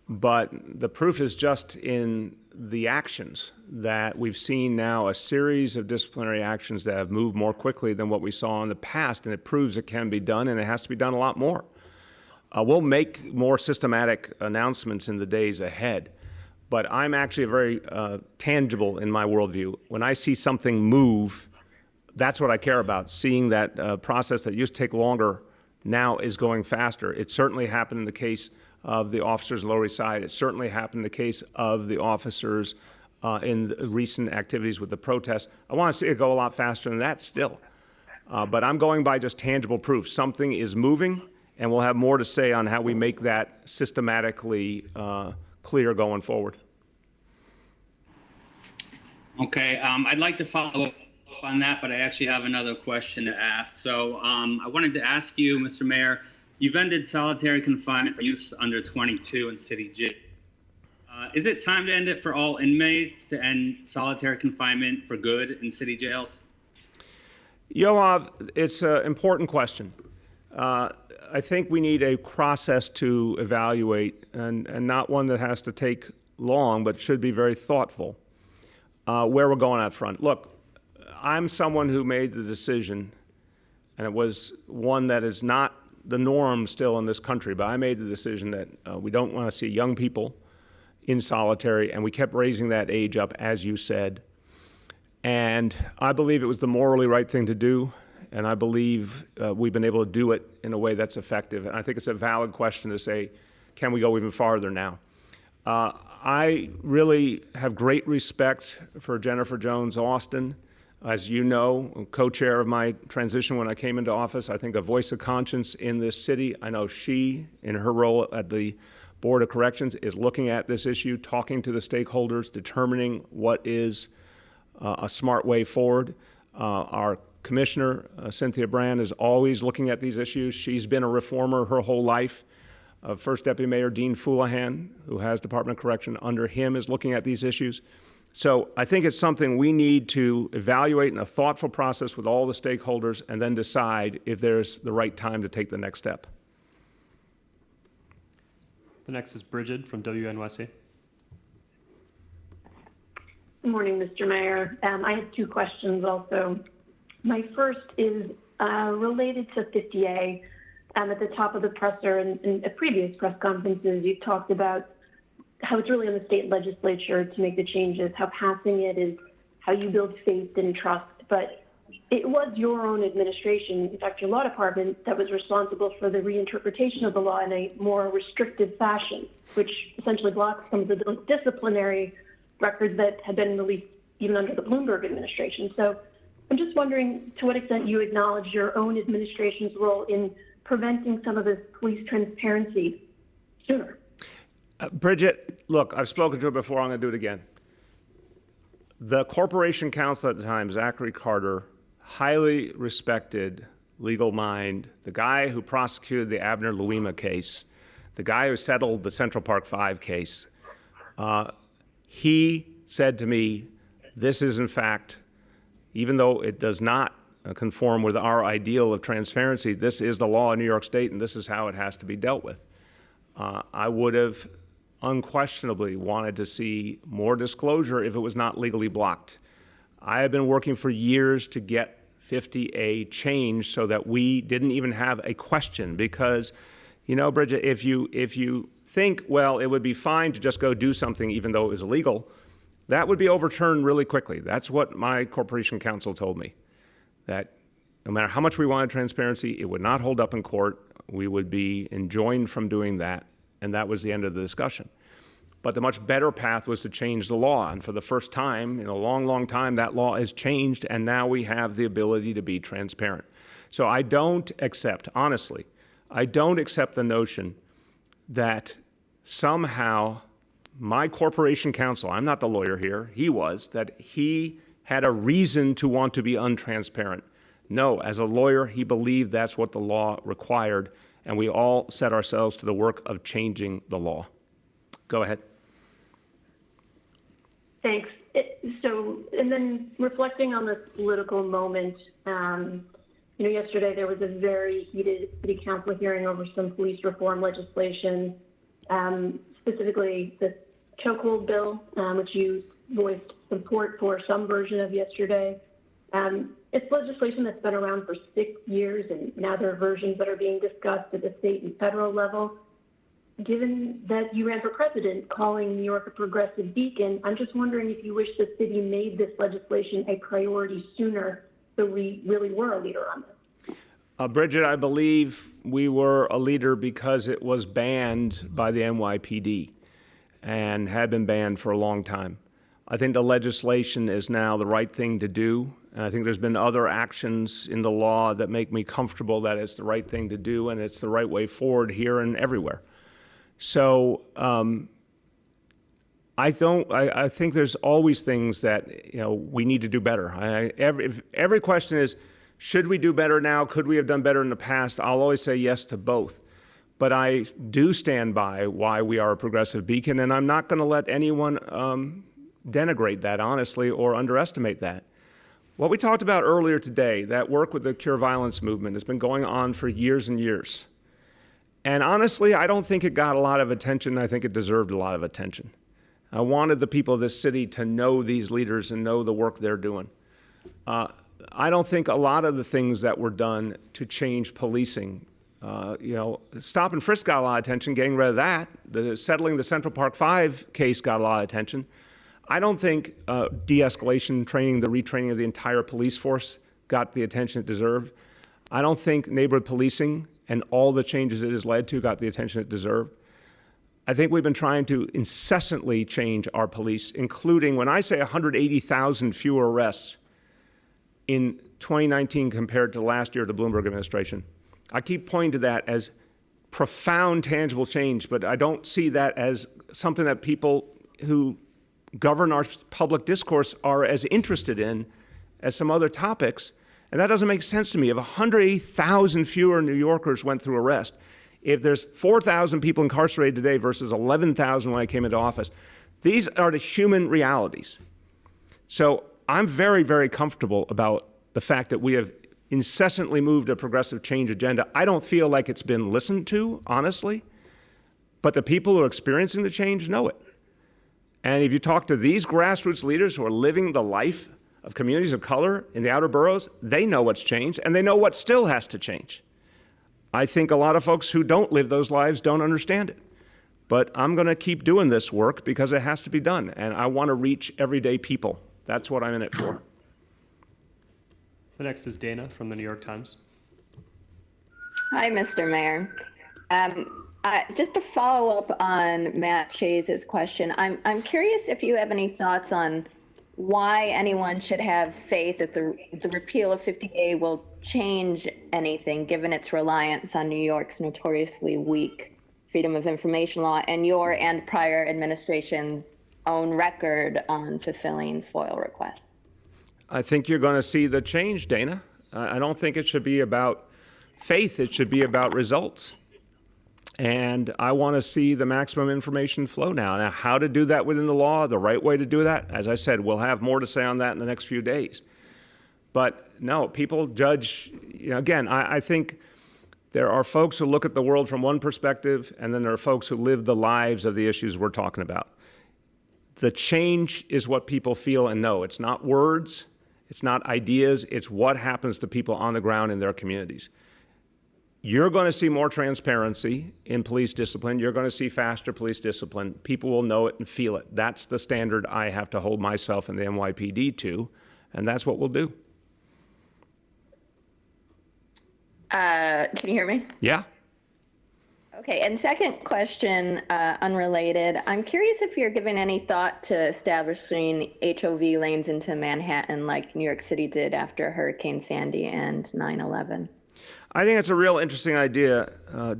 But the proof is just in the actions that we've seen now, a series of disciplinary actions that have moved more quickly than what we saw in the past, and it proves it can be done, and it has to be done a lot more. We'll make more systematic announcements in the days ahead, but I'm actually very tangible in my worldview. When I see something move, that's what I care about, seeing that process that used to take longer now is going faster. It certainly happened in the case of the officers in Lower East Side. It certainly happened in the case of the officers in the recent activities with the protests. I want to see it go a lot faster than that still. But I'm going by just tangible proof. Something is moving, and we'll have more to say on how we make that systematically clear going forward. Okay, I'd like to follow up on that, but I actually have another question to ask. So I wanted to ask you, Mr. Mayor, you've ended solitary confinement for youth under 22 in city jail. Is it time to end it for all inmates, to end solitary confinement for good in city jails? Yoav, it's an important question. I think we need a process to evaluate, and not one that has to take long, but should be very thoughtful, where we're going out front. Look, I'm someone who made the decision, and it was one that is not the norm still in this country, but I made the decision that we don't want to see young people in solitary, and we kept raising that age up, as you said. And I believe it was the morally right thing to do, and I believe we've been able to do it in a way that's effective. And I think it's a valid question to say, can we go even farther now? I really have great respect for Jennifer Jones Austin. As you know, co-chair of my transition when I came into office, I think a voice of conscience in this city. I know she, in her role at the Board of Corrections, is looking at this issue, talking to the stakeholders, determining what is a smart way forward. Our commissioner, Cynthia Brand, is always looking at these issues. She's been a reformer her whole life. First Deputy Mayor Dean Foulahan, who has Department of Correction under him, is looking at these issues. So I think it's something we need to evaluate in a thoughtful process with all the stakeholders and then decide if there's the right time to take the next step. The next is Bridget from WNYC. Good morning, Mr. Mayor. I have 2 questions also. My first is related to 50A. At the top of the presser and in previous press conferences, you talked about how it's really on the state legislature to make the changes, how passing it is how you build faith and trust. But it was your own administration, in fact, your law department, that was responsible for the reinterpretation of the law in a more restrictive fashion, which essentially blocks some of the disciplinary records that had been released even under the Bloomberg administration. So I'm just wondering to what extent you acknowledge your own administration's role in preventing some of this police transparency sooner. Bridget, look, I've spoken to her before. I'm going to do it again. The Corporation Counsel at the time, Zachary Carter, highly respected legal mind, the guy who prosecuted the Abner Louima case, the guy who settled the Central Park 5 case, he said to me, this is in fact, even though it does not conform with our ideal of transparency, this is the law in New York State and this is how it has to be dealt with. I would have unquestionably wanted to see more disclosure if it was not legally blocked. I have been working for years to get 50A changed so that we didn't even have a question because, you know, Bridget, if you think, well, it would be fine to just go do something even though it was illegal, that would be overturned really quickly. That's what my corporation counsel told me, that no matter how much we wanted transparency, it would not hold up in court. We would be enjoined from doing that, and that was the end of the discussion. But the much better path was to change the law, and for the first time in a long, long time, that law has changed, and now we have the ability to be transparent. So I don't accept, honestly, I don't accept the notion that somehow my corporation counsel, I'm not the lawyer here, he was, that he had a reason to want to be untransparent. No, as a lawyer, he believed that's what the law required, and we all set ourselves to the work of changing the law. Go ahead. Thanks. So, and then reflecting on this political moment, yesterday there was a very heated city council hearing over some police reform legislation, specifically the chokehold bill, which you voiced support for some version of yesterday. It's legislation that's been around for 6 years, and now there are versions that are being discussed at the state and federal level. Given that you ran for president, calling New York a progressive beacon, I'm just wondering if you wish the city made this legislation a priority sooner so we really were a leader on this. Bridget, I believe we were a leader because it was banned by the NYPD and had been banned for a long time. I think the legislation is now the right thing to do. And I think there's been other actions in the law that make me comfortable that it's the right thing to do and it's the right way forward here and everywhere. So I think there's always things that we need to do better. Every question is, should we do better now? Could we have done better in the past? I'll always say yes to both. But I do stand by why we are a progressive beacon, and I'm not going to let anyone denigrate that, honestly, or underestimate that. What we talked about earlier today, that work with the Cure Violence movement, has been going on for years and years. And honestly, I don't think it got a lot of attention. I think it deserved a lot of attention. I wanted the people of this city to know these leaders and know the work they're doing. I don't think a lot of the things that were done to change policing, stop and frisk got a lot of attention, getting rid of that. Settling the Central Park 5 case got a lot of attention. I don't think de-escalation training, the retraining of the entire police force got the attention it deserved. I don't think neighborhood policing and all the changes it has led to got the attention it deserved. I think we've been trying to incessantly change our police, including, when I say 180,000 fewer arrests in 2019 compared to last year, the Bloomberg administration. I keep pointing to that as profound, tangible change, but I don't see that as something that people who govern our public discourse are as interested in as some other topics. And that doesn't make sense to me. If 180,000 fewer New Yorkers went through arrest, if there's 4,000 people incarcerated today versus 11,000 when I came into office, these are the human realities. So I'm very, very comfortable about the fact that we have incessantly moved a progressive change agenda. I don't feel like it's been listened to, honestly, but the people who are experiencing the change know it. And if you talk to these grassroots leaders who are living the life of communities of color in the outer boroughs, they know what's changed, and they know what still has to change. I think a lot of folks who don't live those lives don't understand it. But I'm going to keep doing this work because it has to be done, and I want to reach everyday people. That's what I'm in it for. The next is Dana from the New York Times. Hi, Mr. Mayor. Just to follow up on Matt Chase's question, I'm curious if you have any thoughts on why anyone should have faith that the repeal of 50A will change anything, given its reliance on New York's notoriously weak freedom of information law and your and prior administration's own record on fulfilling FOIL requests. I think you're going to see the change, Dana. I don't think it should be about faith. It should be about results. And I want to see the maximum information flow now. Now, how to do that within the law, the right way to do that, as I said, we'll have more to say on that in the next few days. But no, people judge, again, I think there are folks who look at the world from one perspective, and then there are folks who live the lives of the issues we're talking about. The change is what people feel and know. It's not words, it's not ideas, it's what happens to people on the ground in their communities. You're going to see more transparency in police discipline. You're going to see faster police discipline. People will know it and feel it. That's the standard I have to hold myself and the NYPD to, and that's what we'll do. Can you hear me? Yeah. Okay, and second question, unrelated. I'm curious if you're giving any thought to establishing HOV lanes into Manhattan like New York City did after Hurricane Sandy and 9/11. I think it's a real interesting idea,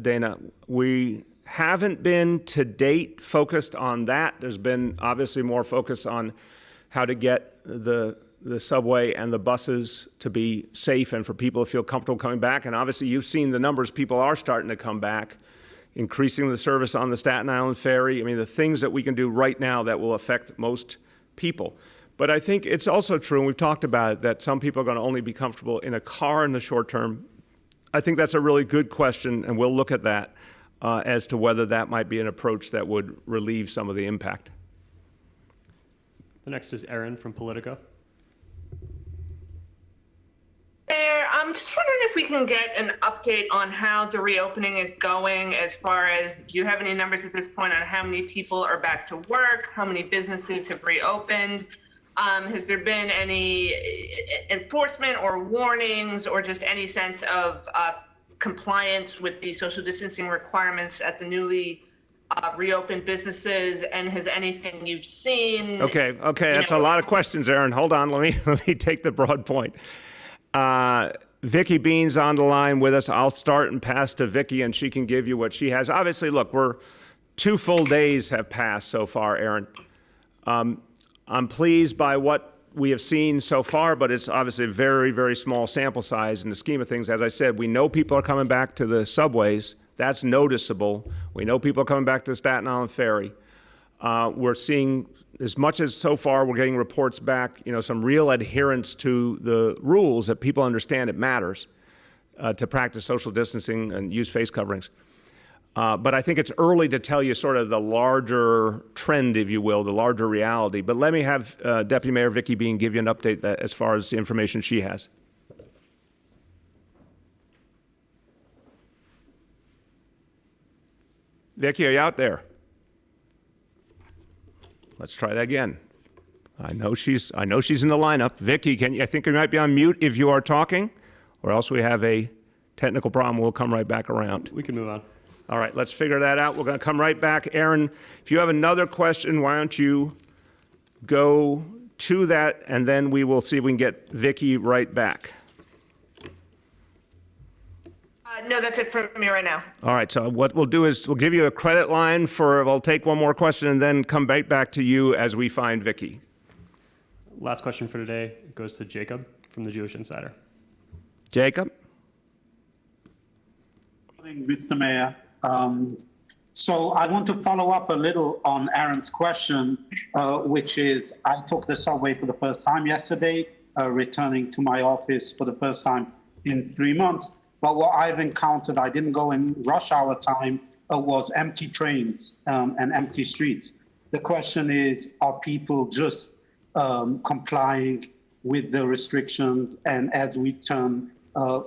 Dana. We haven't been to date focused on that. There's been obviously more focus on how to get the subway and the buses to be safe and for people to feel comfortable coming back. And obviously you've seen the numbers. People are starting to come back, increasing the service on the Staten Island ferry. I mean, the things that we can do right now that will affect most people. But I think it's also true, and we've talked about it, that some people are going to only be comfortable in a car in the short term. I think that's a really good question, and we'll look at that as to whether that might be an approach that would relieve some of the impact. The next is Erin from Politico. Mayor, I'm just wondering if we can get an update on how the reopening is going, as far as, do you have any numbers at this point on how many people are back to work, how many businesses have reopened? Has there been any enforcement or warnings or just any sense of compliance with the social distancing requirements at the newly reopened businesses? And has anything you've seen? Okay, that's a lot of questions, Erin. Hold on, let me take the broad point. Vicki Bean's on the line with us. I'll start and pass to Vicki, and she can give you what she has. Obviously, look, 2 full days have passed so far, Erin. I'm pleased by what we have seen so far, but it's obviously a very, very small sample size in the scheme of things. As I said, we know people are coming back to the subways. That's noticeable. We know people are coming back to the Staten Island ferry. We're seeing, as much as so far we're getting reports back, some real adherence to the rules that people understand it matters to practice social distancing and use face coverings. But I think it's early to tell you sort of the larger trend, if you will, the larger reality. But let me have Deputy Mayor Vicki Bean give you an update as far as the information she has. Vicki, are you out there? Let's try that again. I know she's in the lineup. Vicki, I think you might be on mute if you are talking, or else we have a technical problem. We'll come right back around. We can move on. All right, let's figure that out. We're going to come right back. Erin, if you have another question, why don't you go to that, and then we will see if we can get Vicki right back. No, that's it for me right now. All right, so what we'll do is we'll give you a credit line we'll take one more question and then come back to you as we find Vicki. Last question for today goes to Jacob from the Jewish Insider. Jacob? Good morning, Mr. Mayor. So I want to follow up a little on Aaron's question, which is, I took the subway for the first time yesterday, returning to my office for the first time in 3 months. But what I've encountered, I didn't go in rush hour time, was empty trains and empty streets. The question is, are people just complying with the restrictions? And as we turn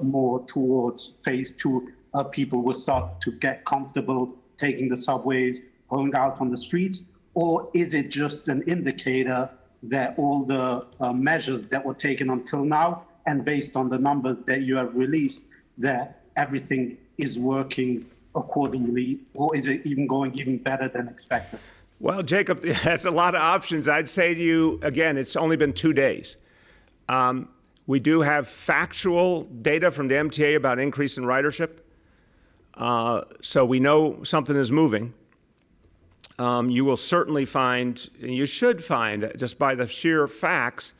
more towards phase 2, people will start to get comfortable taking the subways, going out on the streets? Or is it just an indicator that all the measures that were taken until now, and based on the numbers that you have released, that everything is working accordingly, or is it even going even better than expected? Well, Jacob, that's a lot of options. I'd say to you, again, it's only been 2 days. We do have factual data from the MTA about increase in ridership. So we know something is moving. You will certainly find, and you should find, just by the sheer facts,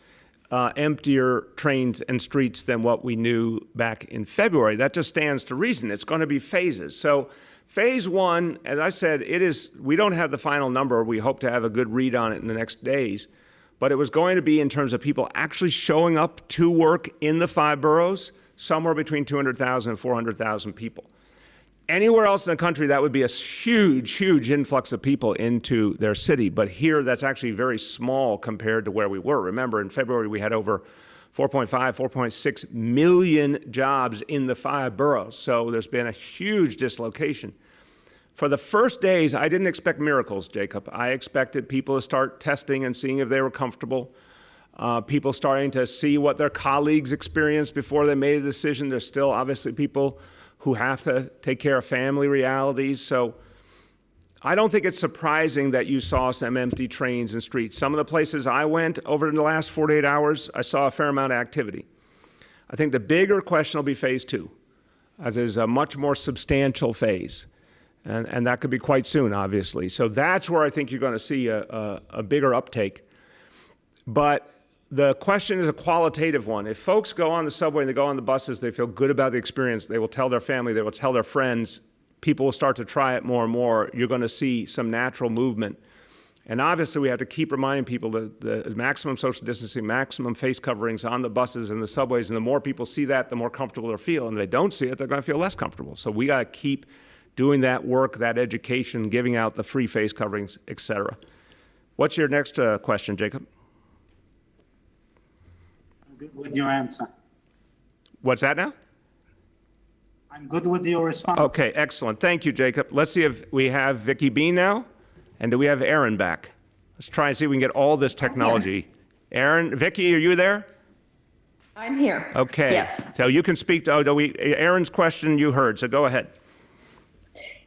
emptier trains and streets than what we knew back in February. That just stands to reason. It's going to be phases. So phase one, as I said, we don't have the final number. We hope to have a good read on it in the next days. But it was going to be in terms of people actually showing up to work in the 5 boroughs, somewhere between 200,000 and 400,000 people. Anywhere else in the country, that would be a huge, huge influx of people into their city. But here, that's actually very small compared to where we were. Remember, in February, we had over 4.6 million jobs in the 5 boroughs. So there's been a huge dislocation. For the first days, I didn't expect miracles, Jacob. I expected people to start testing and seeing if they were comfortable. People starting to see what their colleagues experienced before they made a decision. There's still obviously people who have to take care of family realities. So I don't think it's surprising that you saw some empty trains and streets. Some of the places I went over in the last 48 hours, I saw a fair amount of activity. I think the bigger question will be phase 2, as is a much more substantial phase. And that could be quite soon, obviously. So that's where I think you're going to see a bigger uptake. But the question is a qualitative one. If folks go on the subway and they go on the buses, they feel good about the experience. They will tell their family, they will tell their friends. People will start to try it more and more. You're going to see some natural movement. And obviously, we have to keep reminding people that the maximum social distancing, maximum face coverings on the buses and the subways. And the more people see that, the more comfortable they'll feel. And if they don't see it, they're going to feel less comfortable. So we got to keep doing that work, that education, giving out the free face coverings, et cetera. What's your next question, Jacob? I'm good with your answer. What's that now? I'm good with your response. Okay, excellent. Thank you, Jacob. Let's see if we have Vicky Bean now, and do we have Aaron back? Let's try and see if we can get all this technology. Aaron, Vicky, are you there? I'm here. Okay. Yes. So you can speak to Aaron's question you heard, so go ahead.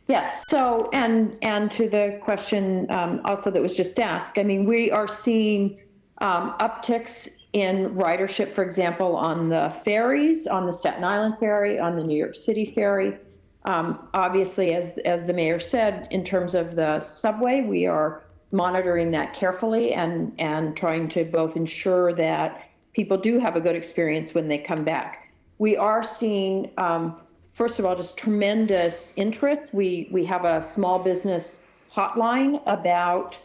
Yes. So, and to the question also that was just asked, I mean, we are seeing upticks in ridership, for example, on the ferries, on the Staten Island ferry, on the New York City ferry. Obviously, as the mayor said, in terms of the subway, we are monitoring that carefully and trying to both ensure that people do have a good experience when they come back. We are seeing, first of all, just tremendous interest. We have a small business hotline about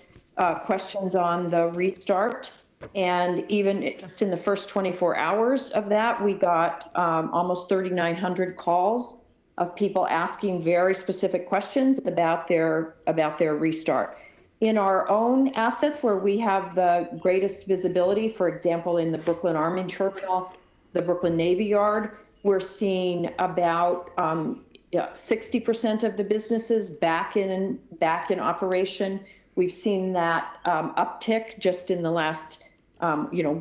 questions on the restart. And even just in the first 24 hours of that, we got almost 3,900 calls of people asking very specific questions about their restart. In our own assets where we have the greatest visibility, for example, in the Brooklyn Army Terminal, the Brooklyn Navy Yard, we're seeing about 60% of the businesses back in operation. We've seen that uptick just in the last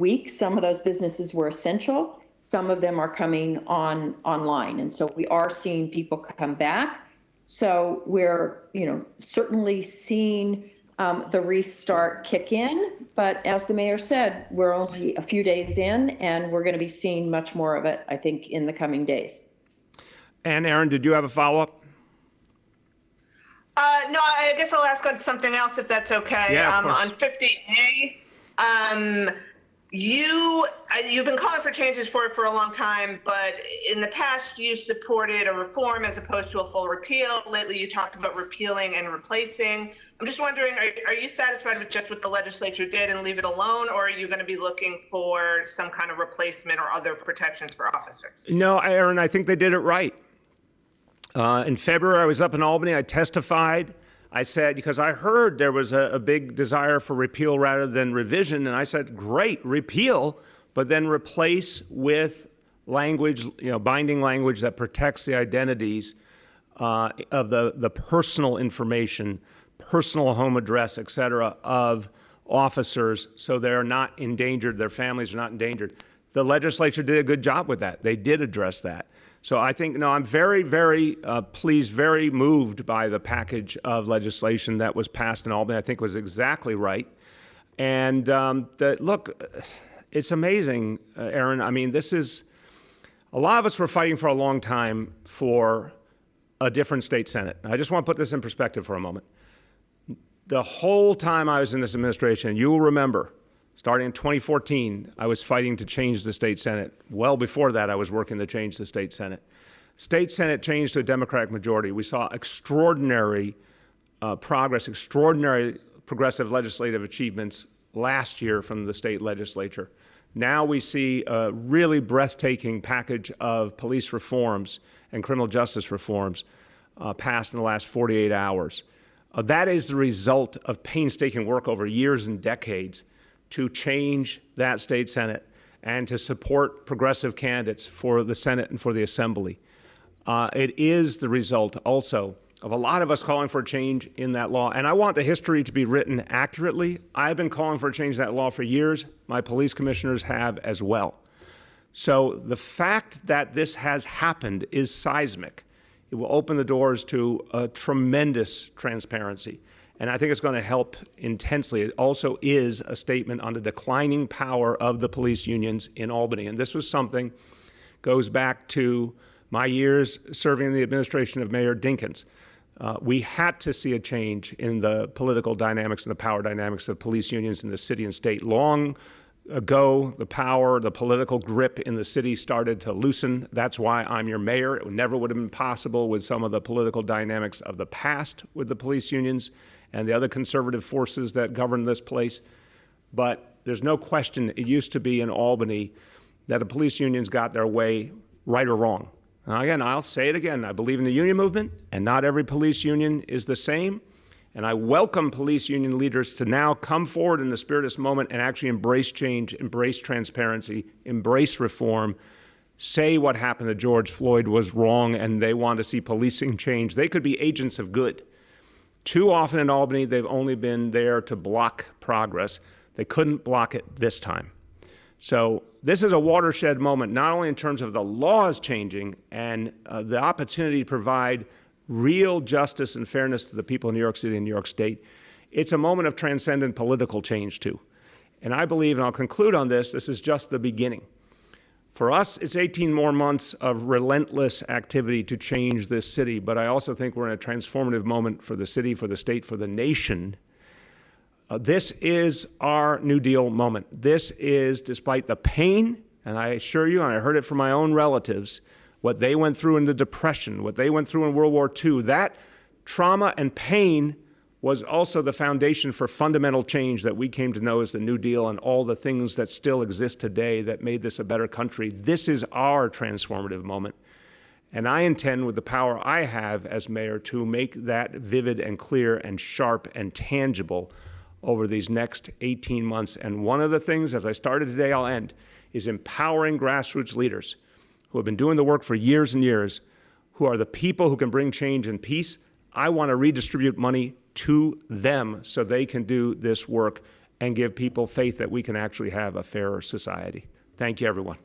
week. Some of those businesses were essential. Some of them are coming online. And so we are seeing people come back. So we're, certainly seeing the restart kick in. But as the mayor said, we're only a few days in, and we're going to be seeing much more of it, I think, in the coming days. And Aaron, did you have a follow-up? No, I guess I'll ask on something else if that's okay. Yeah, of course. On 50A, you've been calling for changes for a long time, but in the past you supported a reform as opposed to a full repeal. Lately you talked about repealing and replacing. I'm just wondering, are you satisfied with just what the legislature did and leave it alone, or are you going to be looking for some kind of replacement or other protections for officers? No, Aaron, I think they did it right. In February, I was up in Albany. I testified. I said, because I heard there was a big desire for repeal rather than revision, and I said, great, repeal, but then replace with language, binding language that protects the identities of the personal information, personal home address, et cetera, of officers, so they're not endangered, their families are not endangered. The legislature did a good job with that. They did address that. So I think, I'm very, very pleased, very moved by the package of legislation that was passed in Albany. I think was exactly right. And look, it's amazing, Aaron. I mean, this is, a lot of us were fighting for a long time for a different state Senate. I just want to put this in perspective for a moment. The whole time I was in this administration, you will remember, Starting in 2014, I was fighting to change the state Senate. Well before that, I was working to change the state Senate. State Senate changed to a Democratic majority. We saw extraordinary progress, extraordinary progressive legislative achievements last year from the state legislature. Now we see a really breathtaking package of police reforms and criminal justice reforms passed in the last 48 hours. That is the result of painstaking work over years and decades to change that state Senate and to support progressive candidates for the Senate and for the Assembly. It is the result also of a lot of us calling for a change in that law. And I want the history to be written accurately. I've been calling for a change in that law for years. My police commissioners have as well. So the fact that this has happened is seismic. It will open the doors to a tremendous transparency. And I think it's going to help intensely. It also is a statement on the declining power of the police unions in Albany. And this was something goes back to my years serving in the administration of Mayor Dinkins. We had to see a change in the political dynamics and the power dynamics of police unions in the city and state. Long ago, the power, the political grip in the city started to loosen. That's why I'm your mayor. It never would have been possible with some of the political dynamics of the past with the police unions and the other conservative forces that govern this place. But there's no question it used to be in Albany that the police unions got their way, right or wrong. Now, again, I'll say it again. I believe in the union movement, and not every police union is the same. And I welcome police union leaders to now come forward in the spirit of this moment and actually embrace change, embrace transparency, embrace reform, say what happened to George Floyd was wrong and they want to see policing change. They could be agents of good. Too often in Albany, they've only been there to block progress. They couldn't block it this time. So this is a watershed moment, not only in terms of the laws changing and the opportunity to provide real justice and fairness to the people in New York City and New York State. It's a moment of transcendent political change, too. And I believe, and I'll conclude on this, this is just the beginning. For us, it's 18 more months of relentless activity to change this city, but I also think we're in a transformative moment for the city, for the state, for the nation. This is our New Deal moment. This is, despite the pain, and I assure you, and I heard it from my own relatives, what they went through in the Depression, what they went through in World War II, that trauma and pain was also the foundation for fundamental change that we came to know as the New Deal and all the things that still exist today that made this a better country. This is our transformative moment. And I intend, with the power I have as mayor, to make that vivid and clear and sharp and tangible over these next 18 months. And one of the things, as I started today, I'll end, is empowering grassroots leaders who have been doing the work for years and years, who are the people who can bring change and peace. I want to redistribute money to them so they can do this work and give people faith that we can actually have a fairer society. Thank you, everyone.